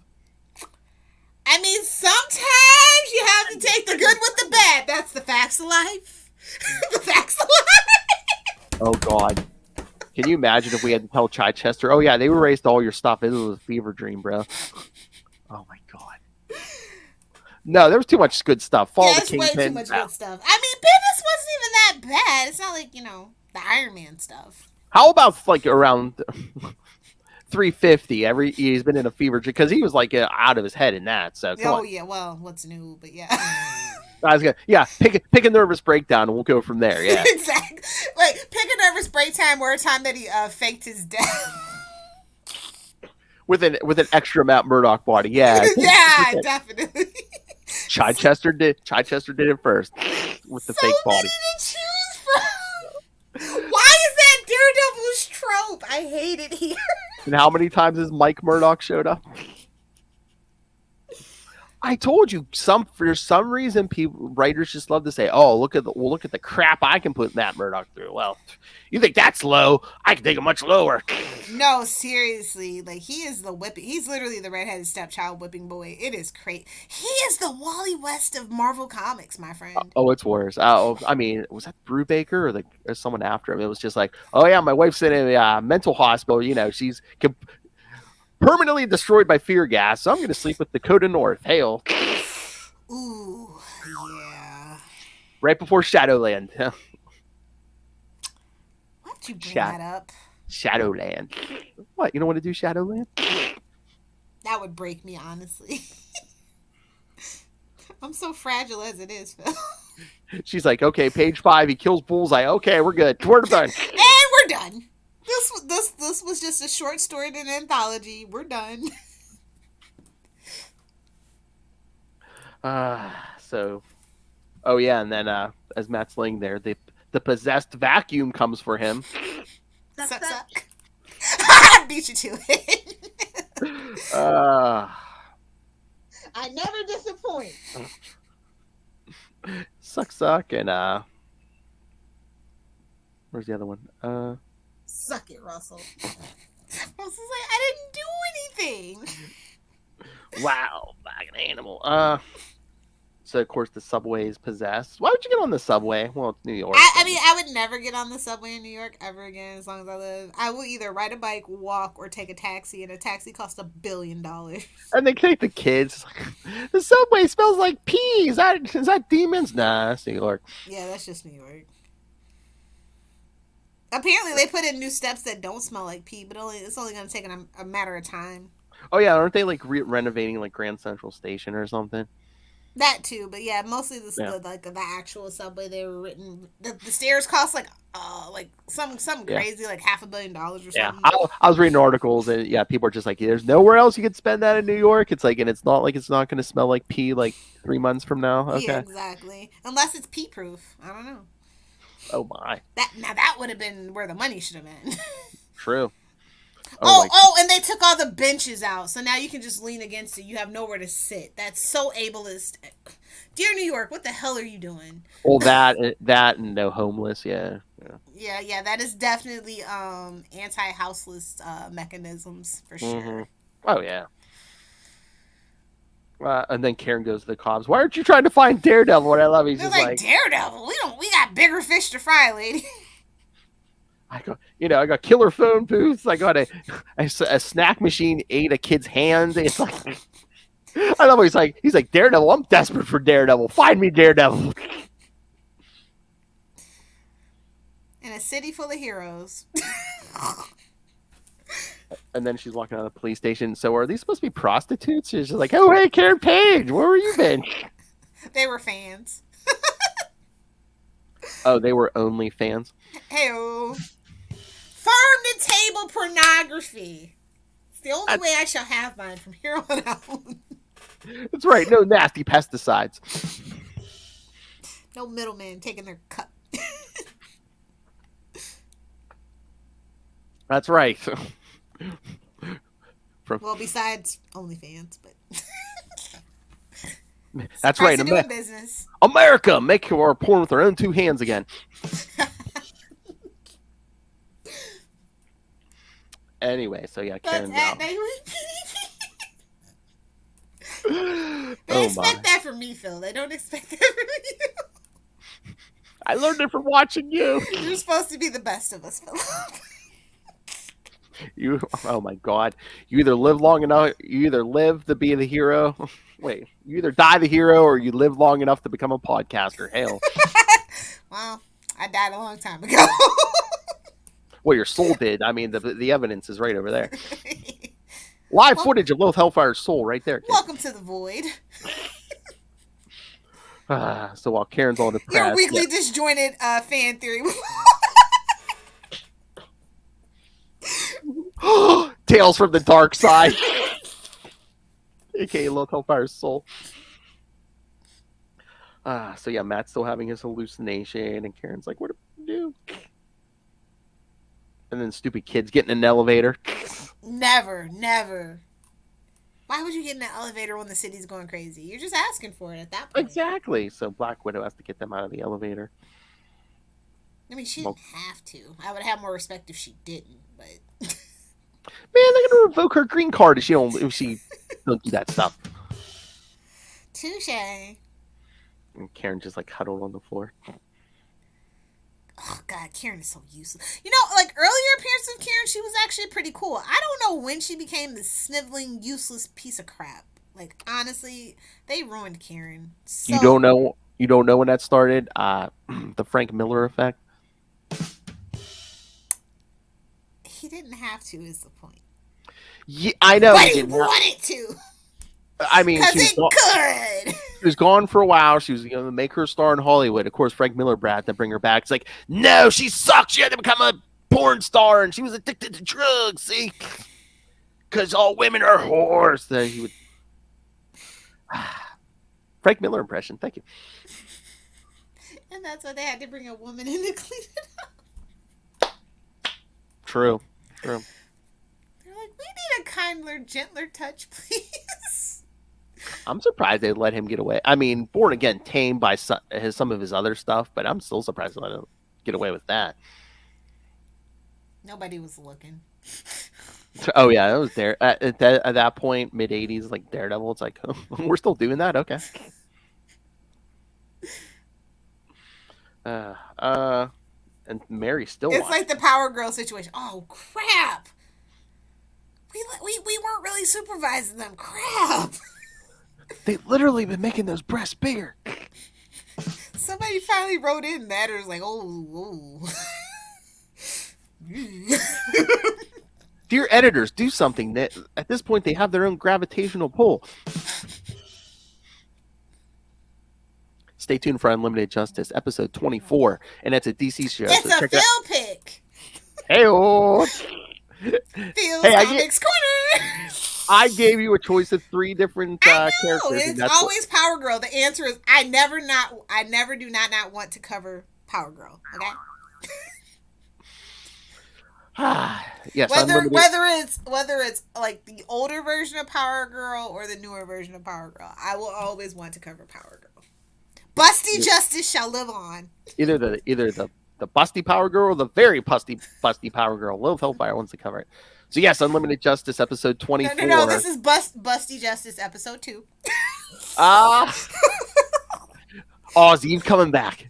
I mean, sometimes you have to take the good with the bad. That's the facts of life. The facts of life. Oh God, can you imagine if we had to tell Chichester, oh yeah, they erased all your stuff. It was a fever dream, bro. Oh my God. No, there was too much good stuff. Fall yeah, the Kingpin. Way too much good stuff. I mean, Bendis wasn't even that bad. It's not like, the Iron Man stuff. How about like around 350? He's been in a fever dream because he was like out of his head in that. So come on. Yeah, well, what's new? But yeah. I was gonna, pick a nervous breakdown and we'll go from there. Yeah, exactly. Like pick a nervous breakdown or a time that he faked his death. with an extra Matt Murdock body. Yeah, yeah, definitely. Chichester did it first with the fake body. To choose from. Why is that Daredevil's trope? I hate it here. And how many times has Mike Murdock showed up? I told you, for some reason, writers just love to say, "Oh, look at the crap I can put Matt Murdock through." Well, you think that's low? I can take it much lower. No, seriously, like he is the whipping. He's literally the redheaded stepchild whipping boy. It is crazy. He is the Wally West of Marvel Comics, my friend. Oh, it's worse. I mean, was that Brubaker or someone after him? It was just like, "Oh yeah, my wife's in a mental hospital. She's permanently destroyed by fear gas, so I'm going to sleep with Dakota North. Hail." Ooh, yeah. Right before Shadowland. Why'd you bring that up? Shadowland. What? You don't want to do Shadowland? That would break me, honestly. I'm so fragile as it is, Phil. She's like, okay, page 5, he kills Bullseye. Okay, we're good. We're done. And we're done. This was just a short story in an anthology. We're done. Oh yeah, and then as Matt's laying there, the possessed vacuum comes for him. Suck. I beat you to it. I never disappoint. Suck, and where's the other one? Suck it, Russell. Russell's like, I didn't do anything. Wow, like an animal. So of course the subway is possessed. Why would you get on the subway? Well, it's New York. I mean, I would never get on the subway in New York ever again as long as I live. I will either ride a bike, walk, or take a taxi, and a taxi costs $1 billion. And they take the kids. Like, the subway smells like pee. Is that demons? Nah, that's New York. Yeah, that's just New York. Apparently, they put in new steps that don't smell like pee, but it's only going to take a matter of time. Oh yeah, aren't they like renovating like Grand Central Station or something? That too, but yeah, mostly the actual subway they were written. The stairs cost like something crazy, like $500 million or something. Yeah, I was reading articles and yeah, people are just like, there's nowhere else you could spend that in New York. It's like, and it's not going to smell like pee like 3 months from now. Okay, yeah, exactly. Unless it's pee proof. I don't know. Oh my! That would have been where the money should have been. True. And they took all the benches out, so now you can just lean against it. You have nowhere to sit. That's so ableist. Dear New York, what the hell are you doing? Well, that and no homeless, yeah. Yeah. That is definitely anti-houseless mechanisms for sure. Mm-hmm. Oh yeah. And then Karen goes to the cops. Why aren't you trying to find Daredevil? What I love, he's They're just like, Daredevil. We got bigger fish to fry, lady. I got killer phone booths. I got a snack machine ate a kid's hand. It's like, I love. He's like Daredevil. I'm desperate for Daredevil. Find me Daredevil. In a city full of heroes. And then she's walking out of the police station. So are these supposed to be prostitutes? She's just like, oh hey, Karen Page, where were you been? They were fans. Oh, they were only fans. Hey-o. Far child pornography. It's the only way I shall have mine from here on out. That's right. No nasty pesticides. No middleman taking their cut. That's right. Well, besides OnlyFans, but that's right. Doing business. America, make our porn with our own two hands again. Anyway, so yeah, Karen's out. They Oh expect my. that from me, Phil. They don't expect that from you. I learned it from watching you. You're supposed to be the best of us, Phil. You, oh my God! You either live long enough. You either live to be the hero. Wait, you either die the hero or you live long enough to become a podcaster. Hell. Well, I died a long time ago. Well, your soul did. I mean, the evidence is right over there. Live footage of Lilith Hellfire's soul right there. Kid. Welcome to the void. So while Karen's all depressed, Your weekly disjointed fan theory. Tales from the dark side, aka Lilith Hellfire's soul. So yeah, Matt's still having his hallucination, and Karen's like, "What do we do?" And then stupid kids get in an elevator. Never. Why would you get in an elevator when the city's going crazy? You're just asking for it at that point. Exactly. So Black Widow has to get them out of the elevator. I mean, she didn't have to. I would have more respect if she didn't, but Man, they're gonna revoke her green card if she don't do that stuff. touche. And Karen just like huddled on the floor. Oh God, Karen is so useless. You know, like earlier appearances of Karen, she was actually pretty cool. I don't know when she became this sniveling, useless piece of crap. Like honestly, they ruined Karen. So... You don't know when that started? The Frank Miller effect. He didn't have to, is the point. Yeah, I know. But he wanted to. I mean, Because it could. She was gone for a while. She was going to make her a star in Hollywood. Of course, Frank Miller had to bring her back. It's like, no, she sucks. She had to become a porn star, and she was addicted to drugs. See, because all women are whores. So he would. Frank Miller impression. Thank you. And that's why they had to bring a woman in to clean it up. True. They're like, we need a kinder, gentler touch, please. I'm surprised they let him get away. I mean, Born Again tamed by some of his other stuff, but I'm still surprised they let him get away with that. Nobody was looking. Oh yeah, it was there at that point, mid '80s, like Daredevil. It's like, oh, we're still doing that, okay. And Mary's still. It's like the Power Girl situation. Oh crap! We weren't really supervising them. Crap! They literally been making those breasts bigger. Somebody finally wrote in that, or was like, oh. Dear editors, do something. That at this point they have their own gravitational pull. Stay tuned for Unlimited Justice, episode 24, and it's a DC show. It's so a Phil pick. Hey-oh. Phil's Comics Corner. I gave you a choice of 3 different characters. It's always Power Girl. The answer is I never do not want to cover Power Girl. Okay. Yes, whether it's like the older version of Power Girl or the newer version of Power Girl, I will always want to cover Power Girl. Busty Justice shall live on. Either the busty Power Girl or the very busty Power Girl. Lilith Hellfire wants to cover it. So yes, Unlimited Justice episode 24. No, this is Busty Justice episode 2. Oh, is Eve coming back?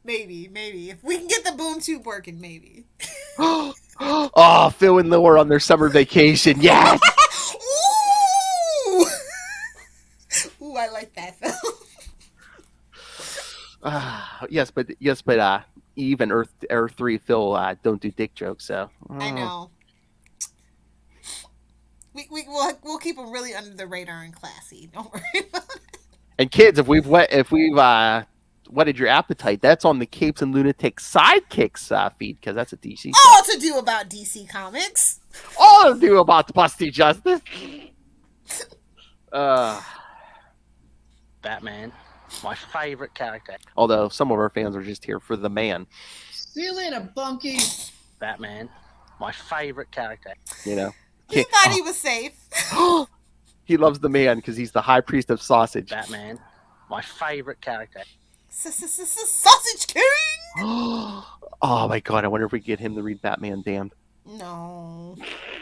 Maybe. If we can get the boom tube working, maybe. Oh, Phil and Lil are on their summer vacation. Yes! Ooh! Ooh, I like that, Phil. Yes, but Eve and Earth 3 Phil don't do dick jokes, so I know. We'll keep them really under the radar and classy. Don't worry about it. And kids, if we've Whetted Your Appetite. That's on the Capes and Lunatics Sidekicks feed, because that's a DC show. All to do about DC Comics. All to do about Busty Justice. Batman, my favorite character. Although some of our fans are just here for the man. See you later, Bunky. Batman, my favorite character. You know. He thought he was safe. He loves the man because he's the high priest of sausage. Batman, my favorite character. Sausage King. Oh my god! I wonder if we get him to read Batman Damned. No,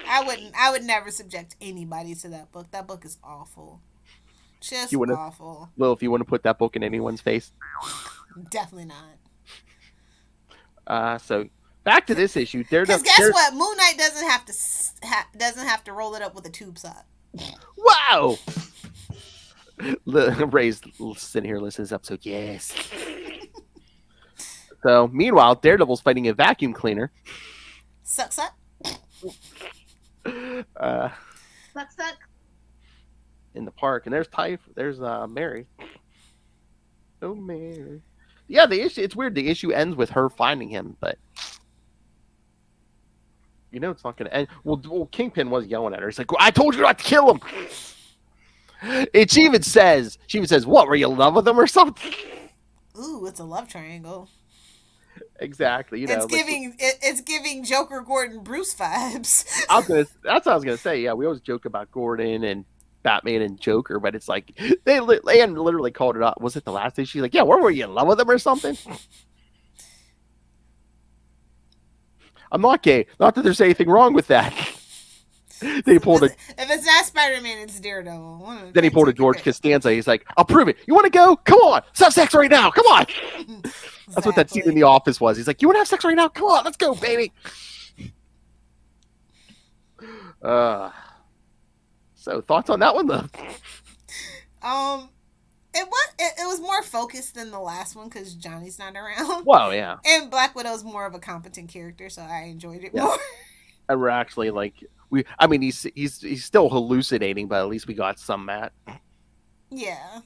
I wouldn't. I would never subject anybody to that book. That book is awful. Just awful. Lil, if you want to put that book in anyone's face, definitely not. So back to this issue. Because guess what? Moon Knight doesn't have to roll it up with a tube sock. Wow. Ray's sitting here listening to this episode. Yes. So meanwhile, Daredevil's fighting a vacuum cleaner. Suck. Suck. In the park, and there's Mary. Oh, Mary. Yeah, the issue. It's weird. The issue ends with her finding him, but you know it's not going to end. Well, Kingpin was yelling at her. He's like, "I told you not to kill him." She even says, "What, were you in love with him or something?" Ooh, it's a love triangle. Exactly. You know, it's giving Joker Gordon Bruce vibes. That's what I was gonna say. Yeah, we always joke about Gordon and Batman and Joker, but it's like they literally called it up. Was it the last issue? She's like, "Yeah, where were you in love with him or something?" I'm not gay. Not that there's anything wrong with that. Then he pulled if it's not Spider-Man, it's Daredevil. Then he pulled a George Costanza. He's like, "I'll prove it. You want to go? Come on. Let's have sex right now. Come on." Exactly. That's what that scene in The Office was. He's like, "You want to have sex right now? Come on. Let's go, baby." So thoughts on that one, though? It was more focused than the last one because Johnny's not around. Well, yeah. And Black Widow's more of a competent character, so I enjoyed it more. And we're actually like he's still hallucinating, but at least we got some Matt. Yeah.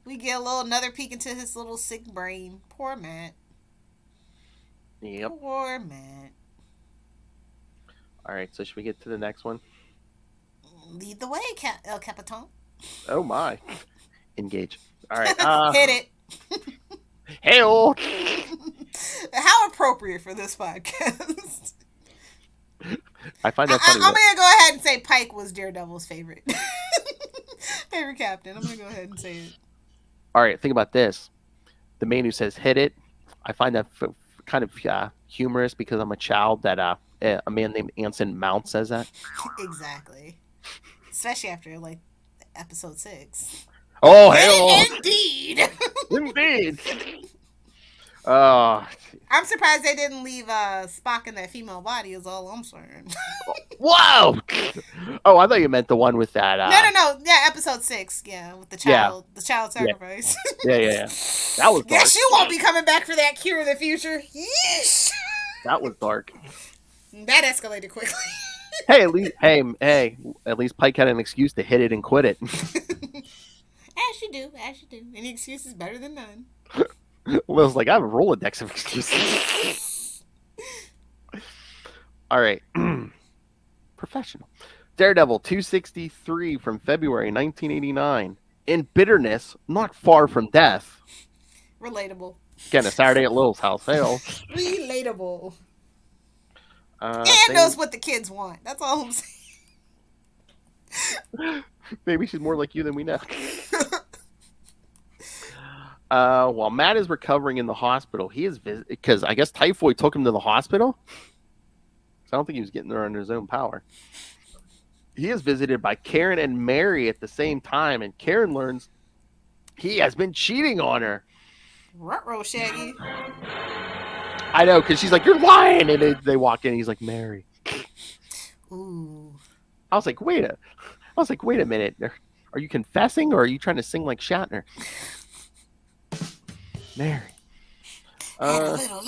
We get another peek into his little sick brain. Poor Matt. Yep. Poor Matt. All right, so should we get to the next one? Lead the way, El Capitan. Oh my. Engage. All right. Hit it. Hey-o. How appropriate for this podcast. I find that funny. I'm going to go ahead and say Pike was Daredevil's favorite captain. I'm going to go ahead and say it. All right, think about this. The man who says hit it, I find that kind of humorous because I'm a child that a man named Anson Mount says that. Exactly. Especially after, like, episode 6. Oh, hell. Indeed. Indeed. I'm surprised they didn't leave Spock in that female body is all I'm saying. Whoa! Oh, I thought you meant the one with that. No. Yeah, episode 6. Yeah, with the child sacrifice. Yeah. That was dark. Guess you won't be coming back for that cure in the future. Yeesh. That was dark. That escalated quickly. Hey, at least Pike had an excuse to hit it and quit it. As you do. Any excuse is better than none. Will's like, I have a Rolodex of excuses. All right. Professional. Daredevil 263 from February 1989. In bitterness, not far from death. Relatable. Again, a Saturday at Lil's house. Hell. Relatable. And knows what the kids want. That's all I'm saying. Maybe she's more like you than we know. While Matt is recovering in the hospital, he is because I guess typhoid took him to the hospital. So I don't think he was getting there under his own power. He is visited by Karen and Mary at the same time, and Karen learns he has been cheating on her. Ruh-roh, Shaggy. I know, because she's like, "You're lying," and they walk in. And he's like, "Mary." Ooh. I was like, wait a minute. Are you confessing, or are you trying to sing like Shatner? Mary. And a little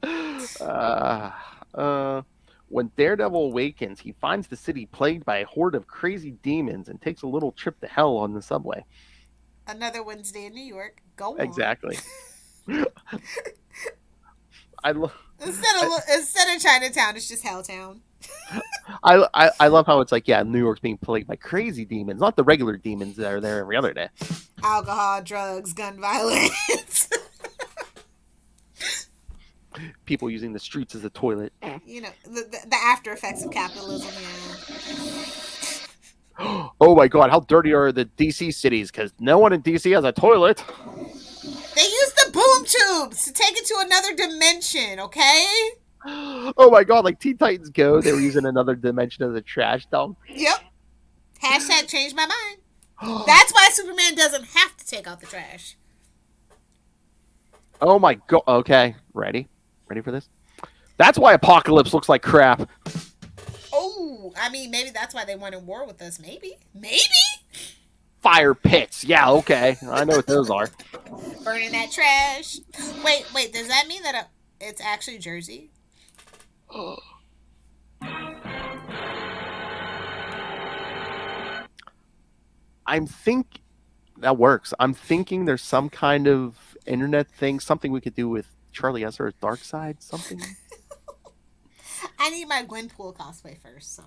lamb. When Daredevil awakens, he finds the city plagued by a horde of crazy demons and takes a little trip to hell on the subway. Another Wednesday in New York. Go on. Exactly. I love. Instead of Chinatown, it's just Helltown. I love how it's like, yeah, New York's being plagued by crazy demons, not the regular demons that are there every other day. Alcohol, drugs, gun violence. People using the streets as a toilet. You know, the after effects of capitalism. Yeah. Oh my God, how dirty are the DC cities? Because no one in DC has a toilet. They use the boom tubes to take it to another dimension, okay? Oh my God, like Teen Titans Go, they were using another dimension as a trash dump. Yep. Hashtag changed my mind. That's why Superman doesn't have to take out the trash. Oh my God. Okay, ready for this? That's why Apocalypse looks like crap. Oh, I mean, maybe that's why they went in war with us. Maybe. Fire pits. Yeah, okay. I know what those are. Burning that trash. Wait. Does that mean that it's actually Jersey? That works. I'm thinking there's some kind of internet thing, something we could do with Charlie Esser's Dark Side, something. I need my Gwenpool cosplay first, so.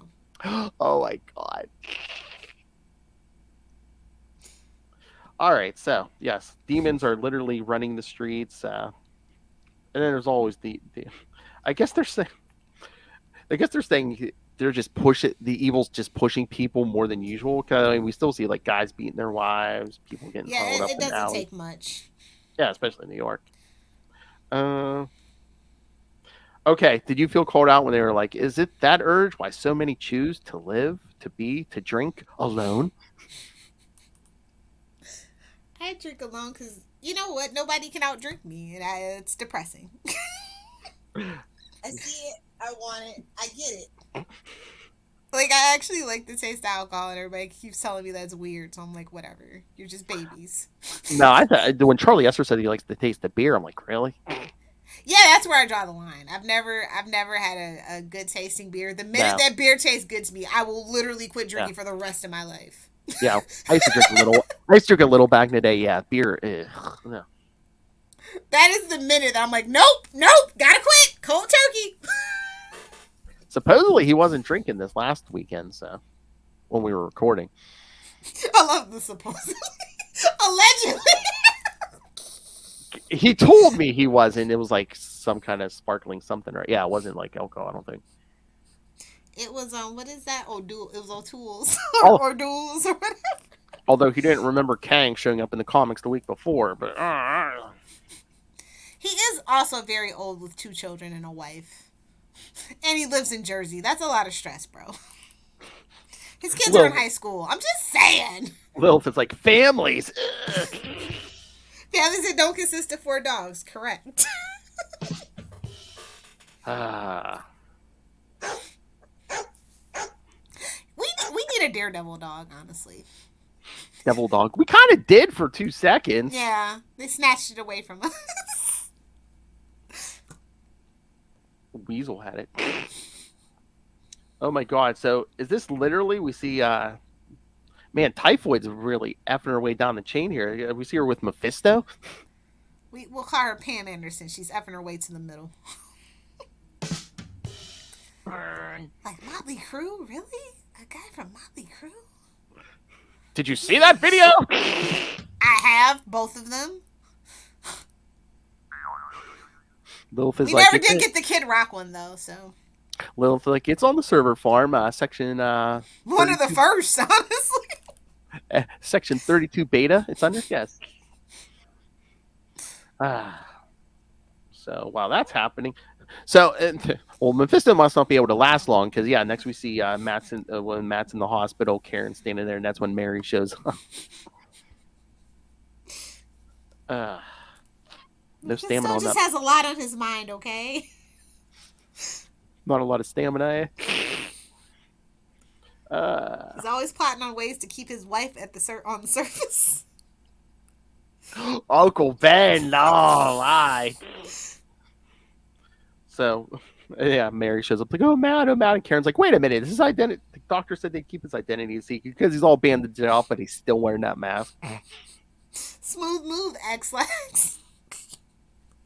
Oh my God. All right, so yes, demons are literally running the streets, and then there's always the I guess they're saying they're just the evil's just pushing people more than usual. Because I mean, we still see like guys beating their wives, people getting hauled up. It doesn't take much. Yeah, especially in New York. Okay, did you feel called out when they were like, "Is it that urge why so many choose to live, to be, to drink alone?" I drink alone because, you know what? Nobody can outdrink me, and it's depressing. I see it. I want it. I get it. Like, I actually like the taste of alcohol, and everybody keeps telling me that's weird, so I'm like, whatever. You're just babies. No, I thought when Charlie Esser said he likes the taste of beer, I'm like, really? Yeah, that's where I draw the line. I've never had a good tasting beer. The minute that beer tastes good to me, I will literally quit drinking for the rest of my life. Yeah, I used to drink a little back in the day. Yeah, beer. No. That is the minute that I'm like, nope, gotta quit. Cold turkey. Supposedly he wasn't drinking this last weekend, so when we were recording. I love the supposedly. Allegedly. He told me he wasn't. It was like some kind of sparkling something, right? Yeah, it wasn't like alcohol, I don't think. It was what is that? It was O'Toole's or Duels or whatever. Although he didn't remember Kang showing up in the comics the week before, but he is also very old with 2 children and a wife. And he lives in Jersey. That's a lot of stress, bro. His kids are in high school. I'm just saying. Lilith is like, families. Families that don't consist of 4 dogs. Correct. We need a Daredevil dog, honestly. Devil dog. We kind of did for 2 seconds. Yeah. They snatched it away from us. Weasel had it. Oh my God. So is this literally, we see, man, Typhoid's really effing her way down the chain here. We see her with Mephisto. We'll call her Pam Anderson. She's effing her way to the middle. Like Motley Crue? Really? A guy from Motley Crue? Did you see that video? I have, both of them. Lilith is we like, never did get the Kid Rock one though, so. Lilith is like, it's on the server farm, section one of the first, honestly. Section 32 beta. It's under, yes. So while that's happening, so well, Mephisto must not be able to last long because next we see Matt's when Matt's in the hospital, Karen's standing there, and that's when Mary shows up. No stamina on that. Just has a lot on his mind, okay? Not a lot of stamina. He's always plotting on ways to keep his wife at on the surface. Uncle Ben, no lie. So, yeah, Mary shows up like, oh, Matt. And Karen's like, wait a minute, this is identity. The doctor said they'd keep his identity secret because he's all bandaged up, but he's still wearing that mask. Smooth move, X-Lax.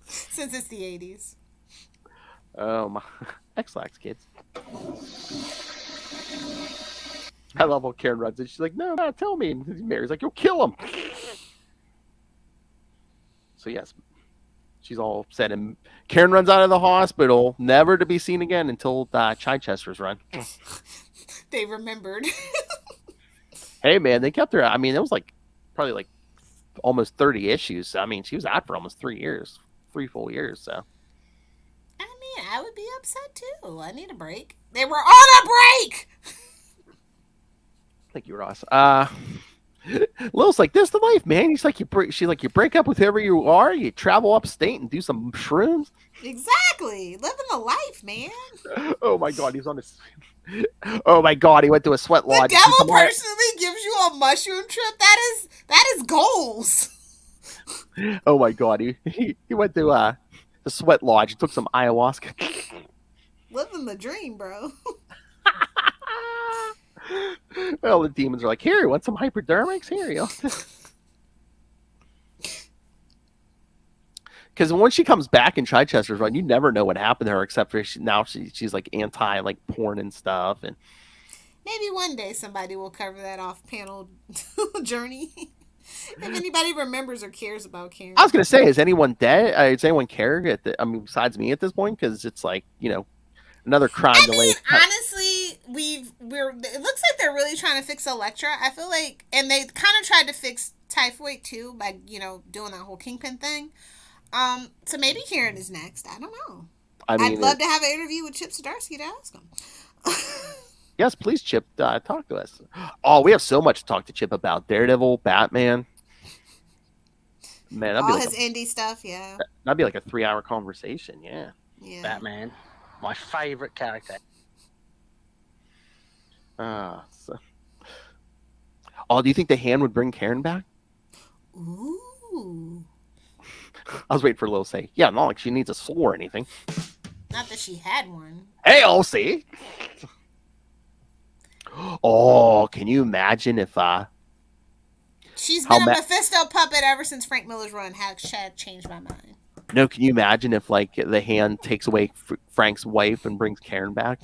Since it's the 80s. Oh my, X-Lax kids. I love how Karen runs it. She's like, no, tell me. And Mary's like, you'll kill him. So yes, she's all upset. And Karen runs out of the hospital, never to be seen again until Chichester's run. They remembered. Hey man, they kept her. I mean, it was like probably like almost 30 issues. I mean, she was out for almost 3 years, 3 full years. So I mean, I would be upset too. I need a break. They were on a break. thank you, Ross. Lil's like, this the life, man. She's like, you break up with whoever you are, you travel upstate and do some shrooms. Exactly, living the life, man. Oh my god, he's on his. Oh my god, he went to a sweat The lodge. devil personally gives you a mushroom trip. That is goals. Oh my god, he went to the sweat lodge. Took some ayahuasca. Living the dream, bro. Well, the demons are like, here, you want some hypodermics? Here you go. Because once she comes back in Chichester's run, you never know what happened to her, except for she's like anti like porn and stuff. And Maybe one day somebody will cover that off-panel journey. If anybody remembers or cares about Karen. I was gonna say, is anyone dead? Does anyone care? Besides me at this point, because it's like, you know, another crime to lay. Honestly, it looks like they're really trying to fix Elektra. I feel like, and they kind of tried to fix Typhoid too by, you know, doing that whole Kingpin thing. So maybe Karen is next. I don't know. I'd love to have an interview with Chip Zdarsky to ask him. Yes, please, Chip, talk to us. Oh, we have so much to talk to Chip about. Daredevil, Batman. Man, all his indie stuff, yeah. That'd be like a 3-hour conversation, yeah. Yeah. Batman, my favorite character. Oh, do you think the Hand would bring Karen back? Ooh. I was waiting for Lil to say, yeah, not like she needs a soul or anything. Not that she had one. Hey, I'll see. Oh, can you imagine if she's been a Mephisto puppet ever since Frank Miller's run. Had changed my mind. No, can you imagine if like the Hand takes away Frank's wife and brings Karen back?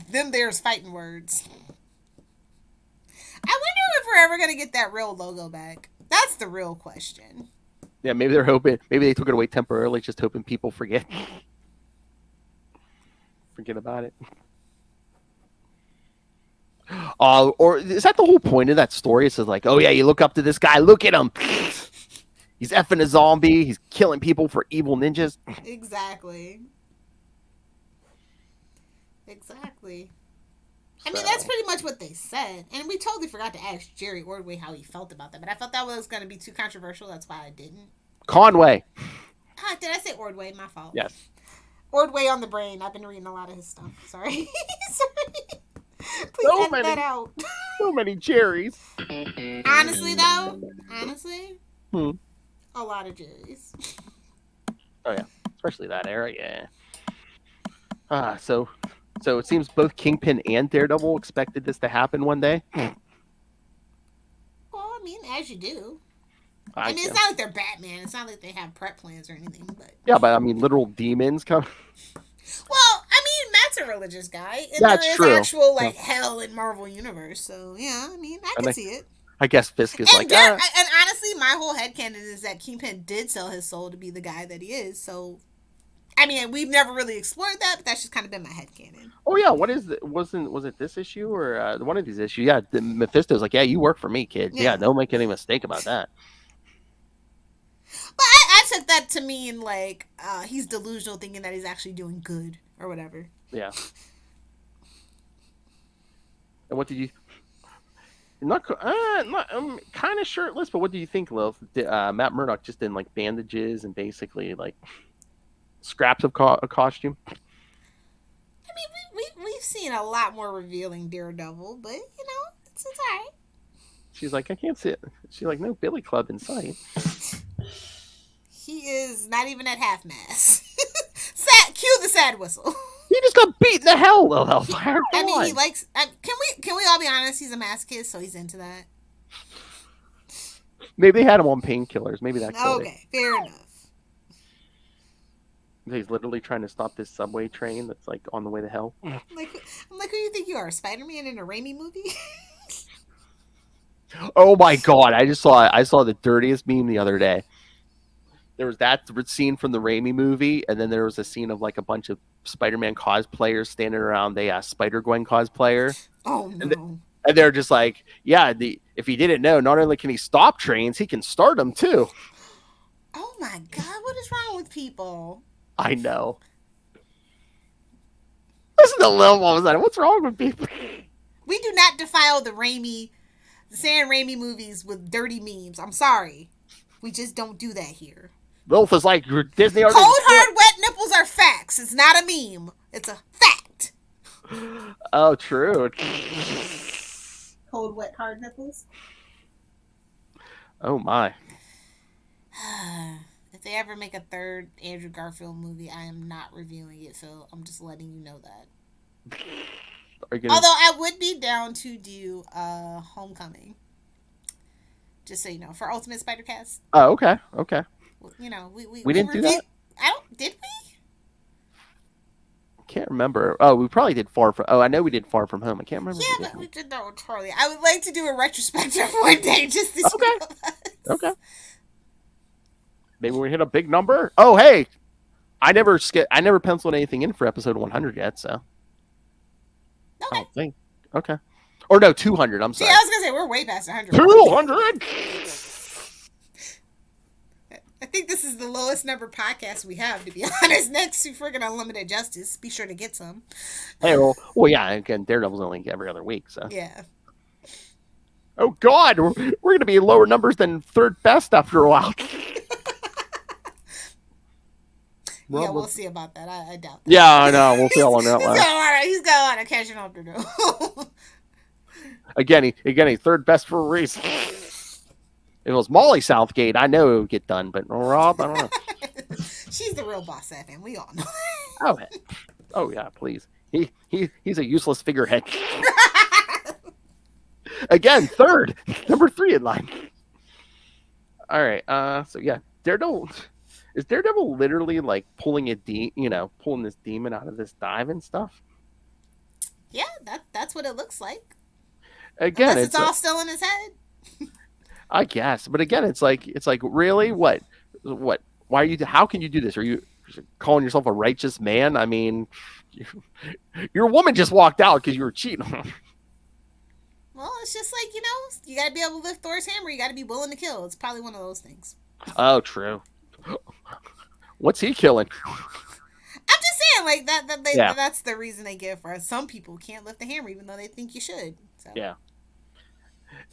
Then there's fighting words. I wonder if we're ever gonna get that real logo back. That's the real question. Yeah, maybe they're hoping. Maybe they took it away temporarily, just hoping people forget about it. Or is that the whole point of that story? It says like, oh yeah, you look up to this guy. Look at him. He's effing a zombie. He's killing people for evil ninjas. Exactly. I mean, that's pretty much what they said. And we totally forgot to ask Jerry Ordway how he felt about that. But I felt that was going to be too controversial. That's why I didn't. Conway. Did I say Ordway? My fault. Yes. Ordway on the brain. I've been reading a lot of his stuff. Sorry. Sorry. Please edit that out. So many Jerrys. Honestly, though. A lot of Jerrys. Oh, yeah. Especially that era, yeah. So it seems both Kingpin and Daredevil expected this to happen one day. Well, I mean, as you do. I mean, it's not like they're Batman. It's not like they have prep plans or anything. But yeah, but I mean, literal demons come. Well, I mean, Matt's a religious guy, and that's there is true. Actual like hell in Marvel Universe. So yeah, I mean, I can see it. I guess Fisk is and honestly, my whole headcanon is that Kingpin did sell his soul to be the guy that he is. So, I mean, we've never really explored that, but that's just kind of been my headcanon. Oh yeah, what is it? Was it this issue or one of these issues? Yeah, Mephisto's like, yeah, you work for me, kid. Yeah, don't make any mistake about that. But I took that to mean like he's delusional, thinking that he's actually doing good or whatever. Yeah. And what did you? I'm kind of shirtless, but what do you think, Lilith? Matt Murdock just in like bandages and basically like scraps of a costume. I mean, we've seen a lot more revealing Daredevil, but you know, it's alright. She's like, I can't see it. She's like, no Billy Club in sight. He is not even at half mast. Cue the sad whistle. He just got beat in the hell, Lilith. I mean, he likes. Can we all be honest? He's a masochist, so he's into that. Maybe they had him on painkillers. Maybe that killed it. Okay, fair enough. He's literally trying to stop this subway train that's like on the way to hell. I'm like, who you think you are, Spider-Man in a Raimi movie? Oh my god! I saw the dirtiest meme the other day. There was that scene from the Raimi movie, and then there was a scene of like a bunch of Spider-Man cosplayers standing around a Spider-Gwen cosplayer. Oh no! And they're just like, yeah, if you didn't know, not only can he stop trains, he can start them too. Oh my god! What is wrong with people? I know. Listen to Lil Mom. What's wrong with people? We do not defile the Sam Raimi movies with dirty memes. I'm sorry. We just don't do that here. Lilith is like Disney. Cold, hard, wet nipples are facts. It's not a meme. It's a fact. Oh, true. Cold, wet, hard nipples. Oh, my. If they ever make a third Andrew Garfield movie, I am not reviewing it, Phil. I'm just letting you know that. Although I would be down to do Homecoming. Just so you know, for Ultimate Spider-Cast. Oh, okay. Okay. You know, we didn't do that? Did we? Can't remember. Oh, we probably did Far From... Oh, I know we did Far From Home. I can't remember. Yeah, but we did that with Charlie. I would like to do a retrospective one day just to Okay. Okay. Maybe we hit a big number. Oh, hey, I never penciled anything in for episode 100 yet, so. Okay. I don't think. Okay. Or no, 200. I'm sorry. Yeah, I was gonna say we're way past 100. 200. I think this is the lowest number podcast we have, to be honest. Next to friggin' Unlimited Justice, be sure to get some. Hey, well, yeah. Again, Daredevil's only every other week, so. Yeah. Oh God, we're gonna be lower numbers than third best after a while. Yeah, we'll see about that. I doubt that. Yeah, I know. We'll see on that one. He's got a lot of catching up to do. Again, he's third best for a reason. If it was Molly Southgate, I know it would get done, but Rob, I don't know. She's the real boss, FM. We all know. Oh yeah, please. He's a useless figurehead. Again, third, number 3 in line. All right. So yeah, Daredevil. Is Daredevil literally like pulling this demon out of this dive and stuff? Yeah, that's what it looks like. Again, unless it's all still in his head. I guess, but again, it's like really what? Why are you? How can you do this? Are you calling yourself a righteous man? I mean, your woman just walked out because you were cheating. Well, it's just like, you got to be able to lift Thor's hammer. You got to be willing to kill. It's probably one of those things. Oh, true. What's he killing? I'm just saying, like that's the reason they give for us. Some people can't lift the hammer even though they think you should. So. Yeah.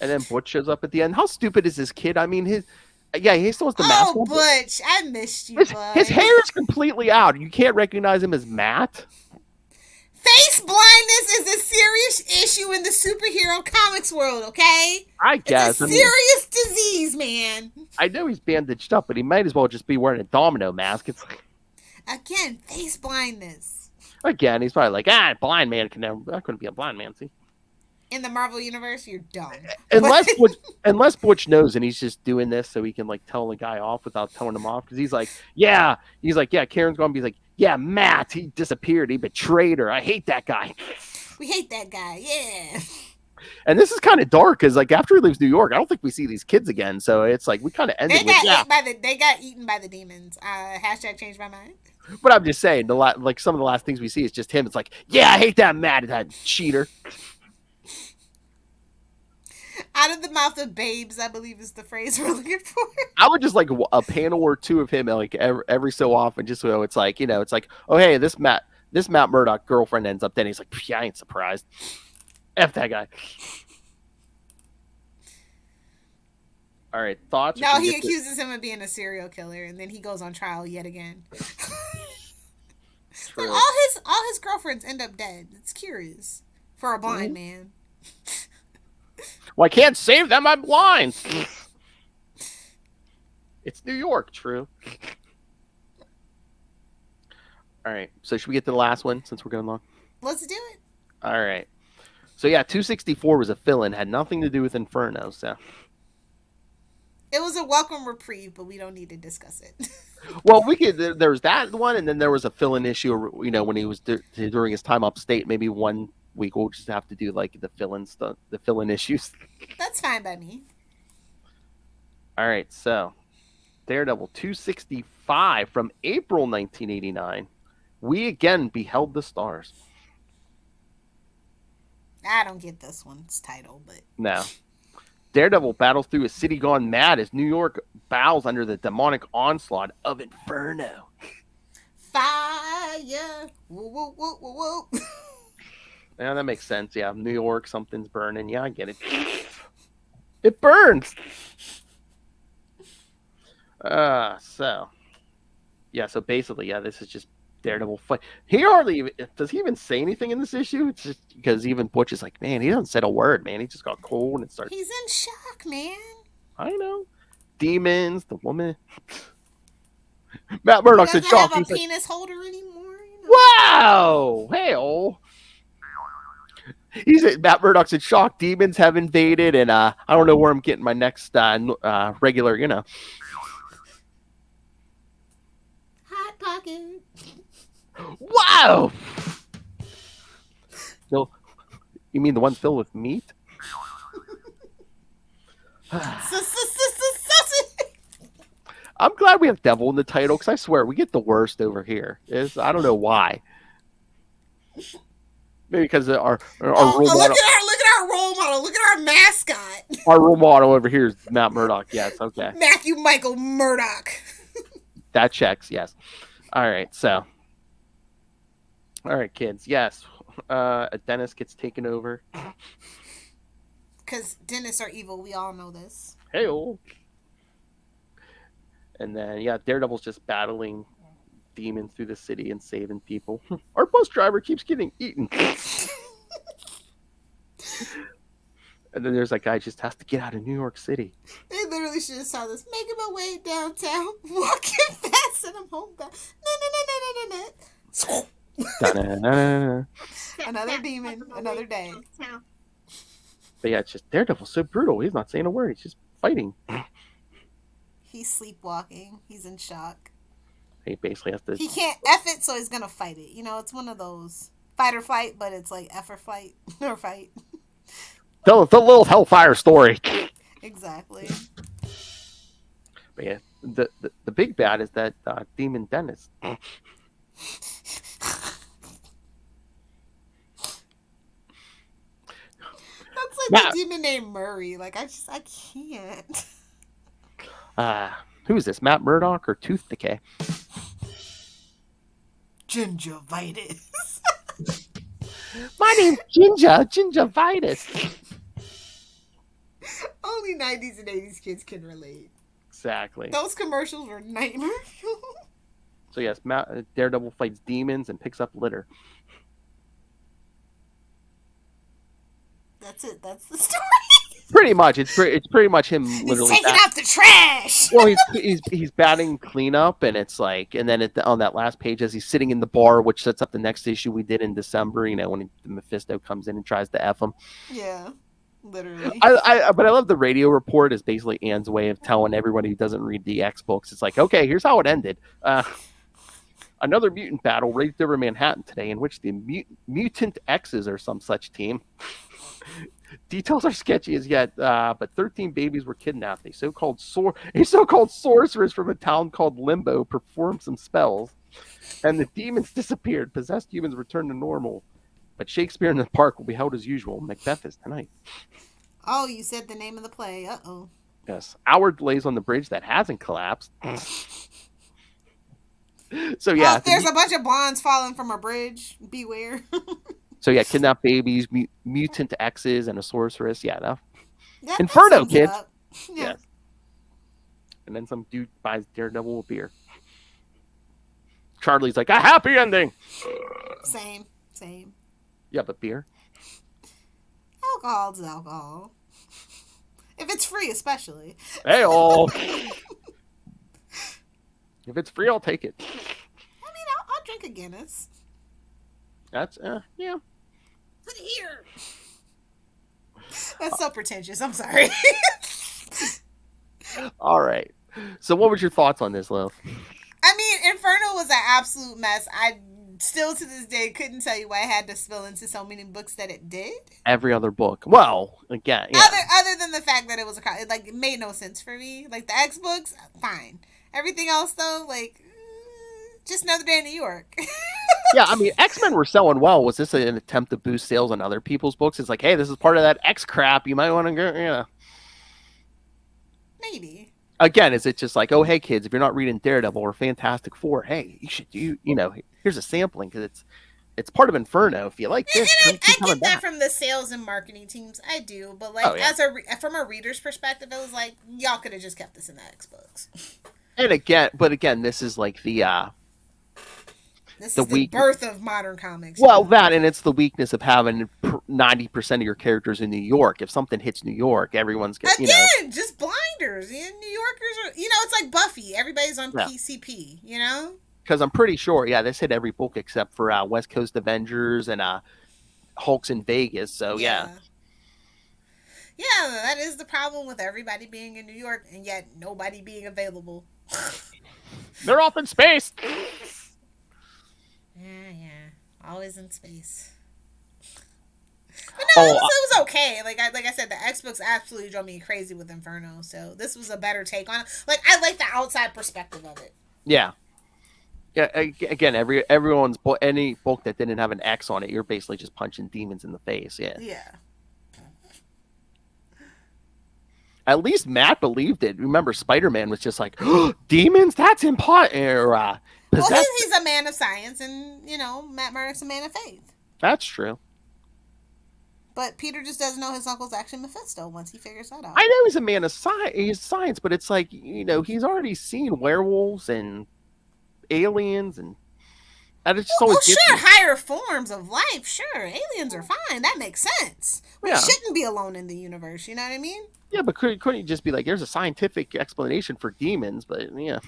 And then Butch shows up at the end. How stupid is this kid? I mean, he still has the mask on. Butch, I missed you, his hair is completely out. You can't recognize him as Matt. Face blindness is a serious issue in the superhero comics world, okay? I guess. It's a serious disease, man. I know he's bandaged up, but he might as well just be wearing a domino mask. It's like... Again, face blindness. Again, he's probably like, blind man I couldn't be a blind man, see? In the Marvel universe, you're dumb. Unless Butch knows and he's just doing this so he can like tell the guy off without telling him off. Because he's like, Karen's going to be like, yeah, Matt, he disappeared. He betrayed her. I hate that guy. We hate that guy, yeah. And this is kind of dark because like after he leaves New York, I don't think we see these kids again. So it's like we kind of ended they got eaten by the demons. Hashtag changed my mind. But I'm just saying, some of the last things we see is just him. It's like, yeah, I hate that Matt, that cheater. Out of the mouth of babes, I believe is the phrase we're looking for. I would just like a panel or two of him like every so often, just so it's like, it's like, oh hey, this Matt Murdock girlfriend ends up dead. He's like, yeah, I ain't surprised. F that guy. All right, thoughts? No, he accuses him of being a serial killer, and then he goes on trial yet again. True. All his girlfriends end up dead. It's curious for a blind man. Well, I can't save them. I'm blind. It's New York. True. All right. So should we get to the last one since we're going long? Let's do it. All right. So yeah, 264 was a fill-in. Had nothing to do with Inferno. So It was a welcome reprieve, but we don't need to discuss it. Well, we could. There was that one, and then there was a fill-in issue. When he was during his time upstate, maybe 1 week we'll just have to do like the fill-in stuff, the fill-in issues. That's fine by me. All right, so Daredevil 265 from April 1989. We again beheld the stars. I don't get this one's title, but No. Daredevil battles through a city gone mad as New York bows under the demonic onslaught of Inferno. fire. Woo, woo, woo, woo, woo. Yeah, that makes sense. Yeah, New York, something's burning. Yeah, I get it. It burns. So basically, yeah, this is just Daredevil fight. Does he even say anything in this issue? It's just because even Butch is like, man, he doesn't say a word, man. He just got cold and starts. He's in shock, man. I know. Demons, the woman. Matt Murdock's He in doesn't shock. have a He's like, penis holder anymore. wow! Hey-oh. Matt Murdock's in shock. Demons have invaded, and I don't know where I'm getting my next regular, Hot pocket. Wow! No, you mean the one filled with meat? I'm glad we have devil in the title, because I swear we get the worst over here. I don't know why. Maybe because our role model. Look at our role model. Look at our mascot. Our role model over here is Matt Murdock. Yes, okay. Matthew Michael Murdock. That checks. Yes. All right. So. All right, kids. Yes. A dentist gets taken over. Because dentists are evil. We all know this. Hey-oh. And then, yeah, Daredevil's just battling demons through the city and saving people. Our bus driver keeps getting eaten. And then there's that guy just has to get out of New York City. They literally should have saw this. Making my way downtown, walking fast, and I'm homebound. No. Another demon, another day. But yeah, it's just Daredevil's so brutal. He's not saying a word. He's just fighting. He's sleepwalking. He's in shock. He basically has to. He can't F it, so he's gonna fight it. You know, it's one of those fight or flight, but it's like F or fight or fight. The little Hellfire story. Exactly. But yeah, the big bad is that demon dentist. That's like the demon named Murray. Like I can't. Who is this? Matt Murdock or Tooth Decay? Gingivitis. My name's Gingivitis. Only 90s and 80s kids can relate. Exactly. Those commercials were nightmare. So yes, Daredevil fights demons and picks up litter. That's it. That's the story. Pretty much, it's pretty much him literally. He's taking out the trash. Well, he's batting cleanup, and it's like, and then on that last page, as he's sitting in the bar, which sets up the next issue we did in December. You know, when Mephisto comes in and tries to F him. Yeah, literally. But I love the radio report is basically Ann's way of telling everybody who doesn't read the X books. It's like, okay, here's how it ended. Another mutant battle raged over Manhattan today, in which the mutant X's or some such team. Details are sketchy as yet, but 13 babies were kidnapped. A so-called sorceress from a town called Limbo performed some spells, and the demons disappeared. Possessed humans returned to normal, but Shakespeare in the Park will be held as usual. Macbeth is tonight. Oh, you said the name of the play. Uh-oh. Yes. Hour delays on the bridge that hasn't collapsed. So yeah, there's a bunch of bonds falling from a bridge. Beware. So yeah, kidnapped babies, mutant X's, and a sorceress. Yeah, no. Yeah, Inferno, kids. Yeah. Yes. And then some dude buys Daredevil a beer. Charlie's like, a happy ending. Same. Yeah, but beer. Alcohol's alcohol. If it's free, especially. Hey-oh. If it's free, I'll take it. I mean, I'll drink a Guinness. That's, yeah. Put it here. That's so pretentious. I'm sorry. All right. So what was your thoughts on this, Lil? I mean, Inferno was an absolute mess. I still to this day couldn't tell you why it had to spill into so many books that it did. Every other book. Well, again, yeah. Other than the fact that it was it made no sense for me. Like the X books, fine. Everything else though, just another day in New York. Yeah, I mean, X-Men were selling well. Was this an attempt to boost sales on other people's books? It's like, hey, this is part of that X crap. You might want to go, Maybe. Again, is it just like, oh, hey, kids, if you're not reading Daredevil or Fantastic Four, hey, you should do, here's a sampling because it's part of Inferno. If you like this, and I get that from the sales and marketing teams. I do, but from a reader's perspective, it was like y'all could have just kept this in the X books. And again, this is like the birth of modern comics. Well, that and it's the weakness of having 90% of your characters in New York. If something hits New York, everyone's getting just blinders. New Yorkers are, it's like Buffy. Everybody's on PCP. Because I'm pretty sure, this hit every book except for West Coast Avengers and Hulk's in Vegas. So yeah, that is the problem with everybody being in New York and yet nobody being available. They're off in space. Yeah. Always in space. But no, it was okay. Like I said, the X books absolutely drove me crazy with Inferno. So this was a better take on it. Like I like the outside perspective of it. Yeah. Yeah. Again, everyone's any book that didn't have an X on it, you're basically just punching demons in the face. Yeah. Yeah. At least Matt believed it. Remember, Spider-Man was just like, oh, demons? That's impossible. Well, he's a man of science, and, Matt Murdock's a man of faith. That's true. But Peter just doesn't know his uncle's actually Mephisto once he figures that out. I know he's a man of science, but it's like, he's already seen werewolves and aliens and it's just always higher forms of life, sure. Aliens are fine. That makes sense. We shouldn't be alone in the universe, you know what I mean? Yeah, but couldn't you just be like, there's a scientific explanation for demons, but yeah.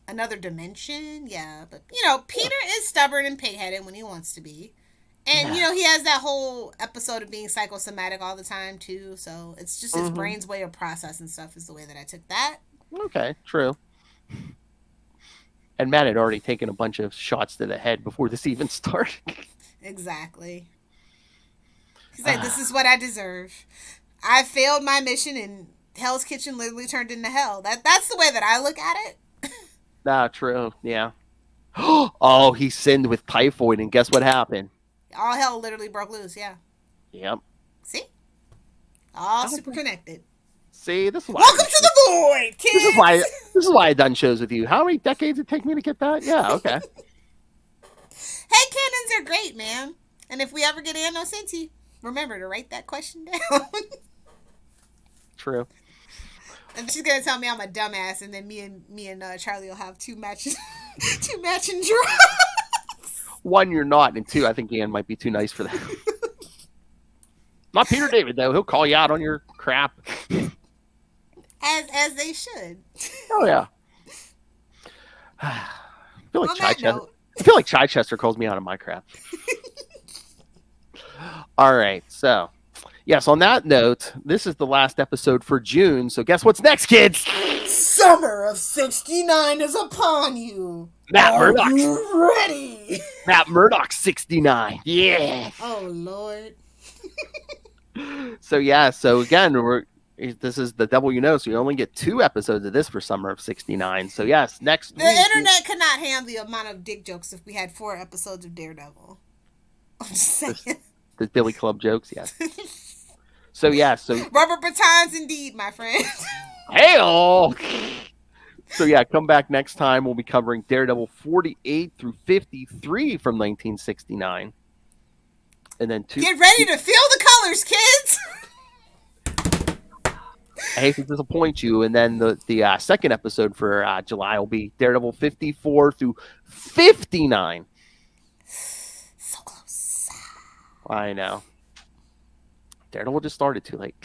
Another dimension, yeah. But, Peter is stubborn and pig-headed when he wants to be. And, he has that whole episode of being psychosomatic all the time, too. So it's just his brain's way of processing stuff is the way that I took that. Okay, true. And Matt had already taken a bunch of shots to the head before this even started. Exactly. He's like, this is what I deserve. I failed my mission and Hell's Kitchen literally turned into hell. That's the way that I look at it. True. Yeah. Oh, he sinned with typhoid, and guess what happened? All hell literally broke loose, yeah. Yep. See? All super connected. See, this is why. Welcome to the void, kids. This is why I've done shows with you. How many decades did it take me to get that? Yeah, okay. Hey, cannons are great, man. And if we ever get Anno Cinti, remember to write that question down. True. And she's gonna tell me I'm a dumbass, and then me and Charlie will have two matching draws. One, you're not, and two, I think Ian might be too nice for that. Not Peter David though; he'll call you out on your crap. As they should. Oh yeah. I feel like Chichester calls me out on my crap. All right, so. Yes, on that note, this is the last episode for June, so guess what's next, kids? Summer of 69 is upon you. Are you ready? Matt Murdock 69. Yeah. Oh, Lord. So again, this is the double so you only get 2 episodes of this for Summer of 69. So yes, next week. The internet could not handle the amount of dick jokes if we had 4 episodes of Daredevil. I'm just saying. The Billy Club jokes, yes. So rubber batons indeed, my friend. Hey-oh! So come back next time. We'll be covering Daredevil 48 through 53 from 1969. And then get ready to feel the colors, kids! I hate to disappoint you. And then the second episode for July will be Daredevil 54 through 59. So close. I know. Daredevil just started too late.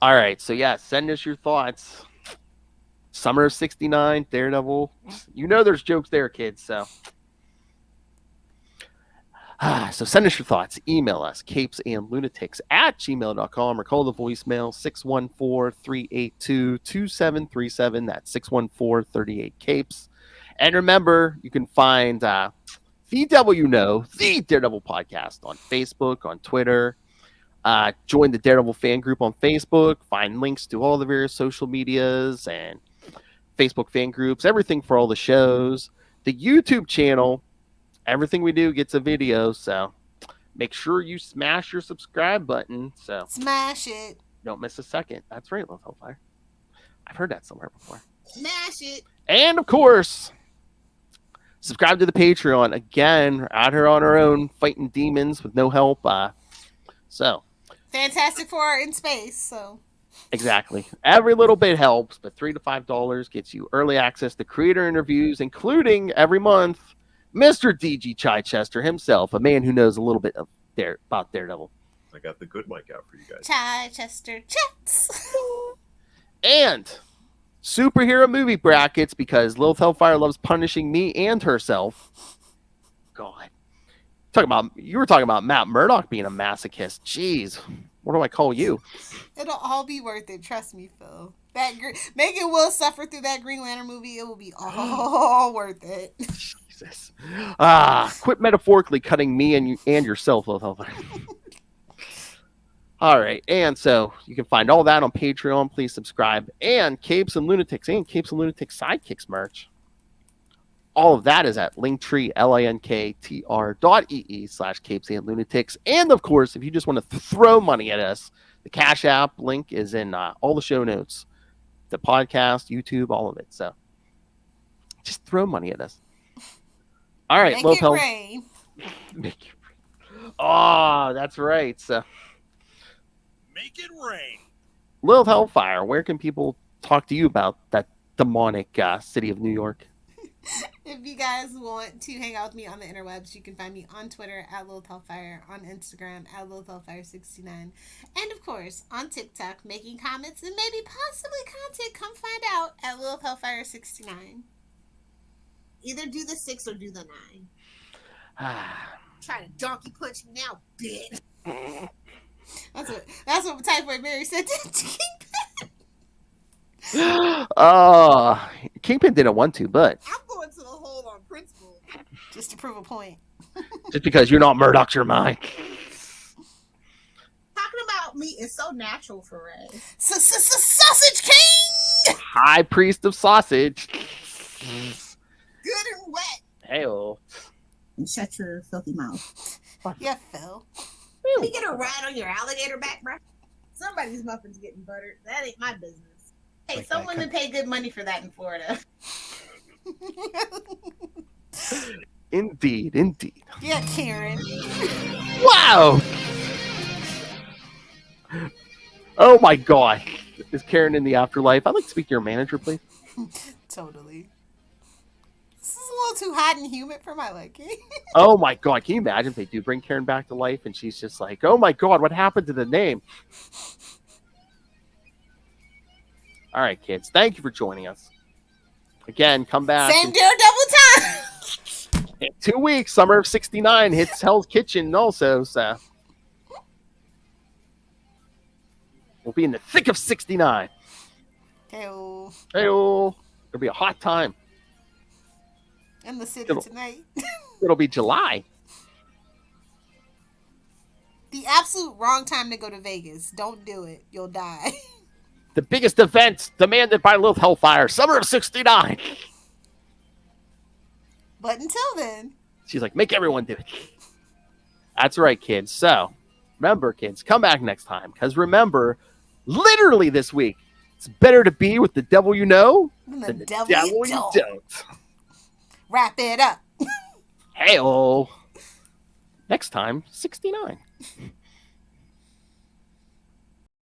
All right, so send us your thoughts. Summer of 69, Daredevil. There's jokes there, kids, so. So send us your thoughts. Email us, CapesandLunatics@gmail.com, or call the voicemail 614-382-2737. That's 614-38-CAPES. And remember, you can find the Daredevil Podcast on Facebook, on Twitter. Join the Daredevil fan group on Facebook. Find links to all the various social medias and Facebook fan groups, everything for all the shows. The YouTube channel, everything we do gets a video, so make sure you smash your subscribe button so Smash it. don't miss a second. That's right, Little Hellfire. I've heard that somewhere before. Smash it. And of course, subscribe to the Patreon. Again, we're out here on our own, fighting demons with no help. So Fantastic Four in space, so. exactly. Every little bit helps, but $3 to $5 gets you early access to creator interviews, including every month, Mr. DG Chichester himself, a man who knows a little bit about Daredevil. I got the good mic out for you guys. Chichester chats. And superhero movie brackets, because Lilith Hellfire loves punishing me and herself. God. You were talking about Matt Murdock being a masochist. Jeez. What do I call you? It'll all be worth it. Trust me, Phil. Megan will suffer through that Green Lantern movie. It will be all worth it. Jesus. Quit metaphorically cutting me and yourself, Lilith Hellfire. All right. And so you can find all that on Patreon. Please subscribe. And Capes and Lunatics and Capes and Lunatics Sidekicks merch. All of that is at Linktree, linktr.ee/CapesandLunatics. And of course, if you just want to throw money at us, the Cash App link is in all the show notes. The podcast, YouTube, all of it. So just throw money at us. All right. Make it rain. Make it rain. Oh, that's right. So make it rain. Lilith Hellfire, where can people talk to you about that demonic city of New York? If you guys want to hang out with me on the interwebs, you can find me on Twitter at Lilith Hellfire, on Instagram at Lilith Hellfire69, and of course on TikTok, making comments and maybe possibly content. Come find out at Lilith Hellfire69. Either do the 6 or do the 9. Try to donkey punch me now, bitch. That's what Typhoid Mary said to Kingpin. Kingpin didn't want to, but I'm going to the hole on principle. Just to prove a point. Just because you're not Murdoch's your mind. Talking about meat is so natural for Ray. Sausage King! High priest of sausage. Good and wet. Hey-oh. And shut your filthy mouth. Yeah, Phil. You get a ride on your alligator back, bro? Somebody's muffin's getting buttered. That ain't my business. Hey, Like some women pay good money for that in Florida. Indeed. Yeah, Karen. Wow! Oh my God. Is Karen in the afterlife? I'd like to speak to your manager, please. Totally. This is a little too hot and humid for my liking. Oh my God. Can you imagine if they do bring Karen back to life and she's just like, oh my God, what happened to the name? All right, kids. Thank you for joining us. Again, come back. Same Daredevil time. In 2 weeks, Summer of 69 hits Hell's Kitchen also, so we'll be in the thick of 69. Hey-oh. It'll be a hot time. In the city tonight. It'll be July. The absolute wrong time to go to Vegas. Don't do it. You'll die. The biggest event demanded by Lilith Hellfire, Summer of 69. But until then. She's like, make everyone do it. That's right, kids. So, remember, kids, come back next time. Because remember, literally this week, it's better to be with the devil you know than the devil you don't. Wrap it up. Hey-oh. Next time, 69.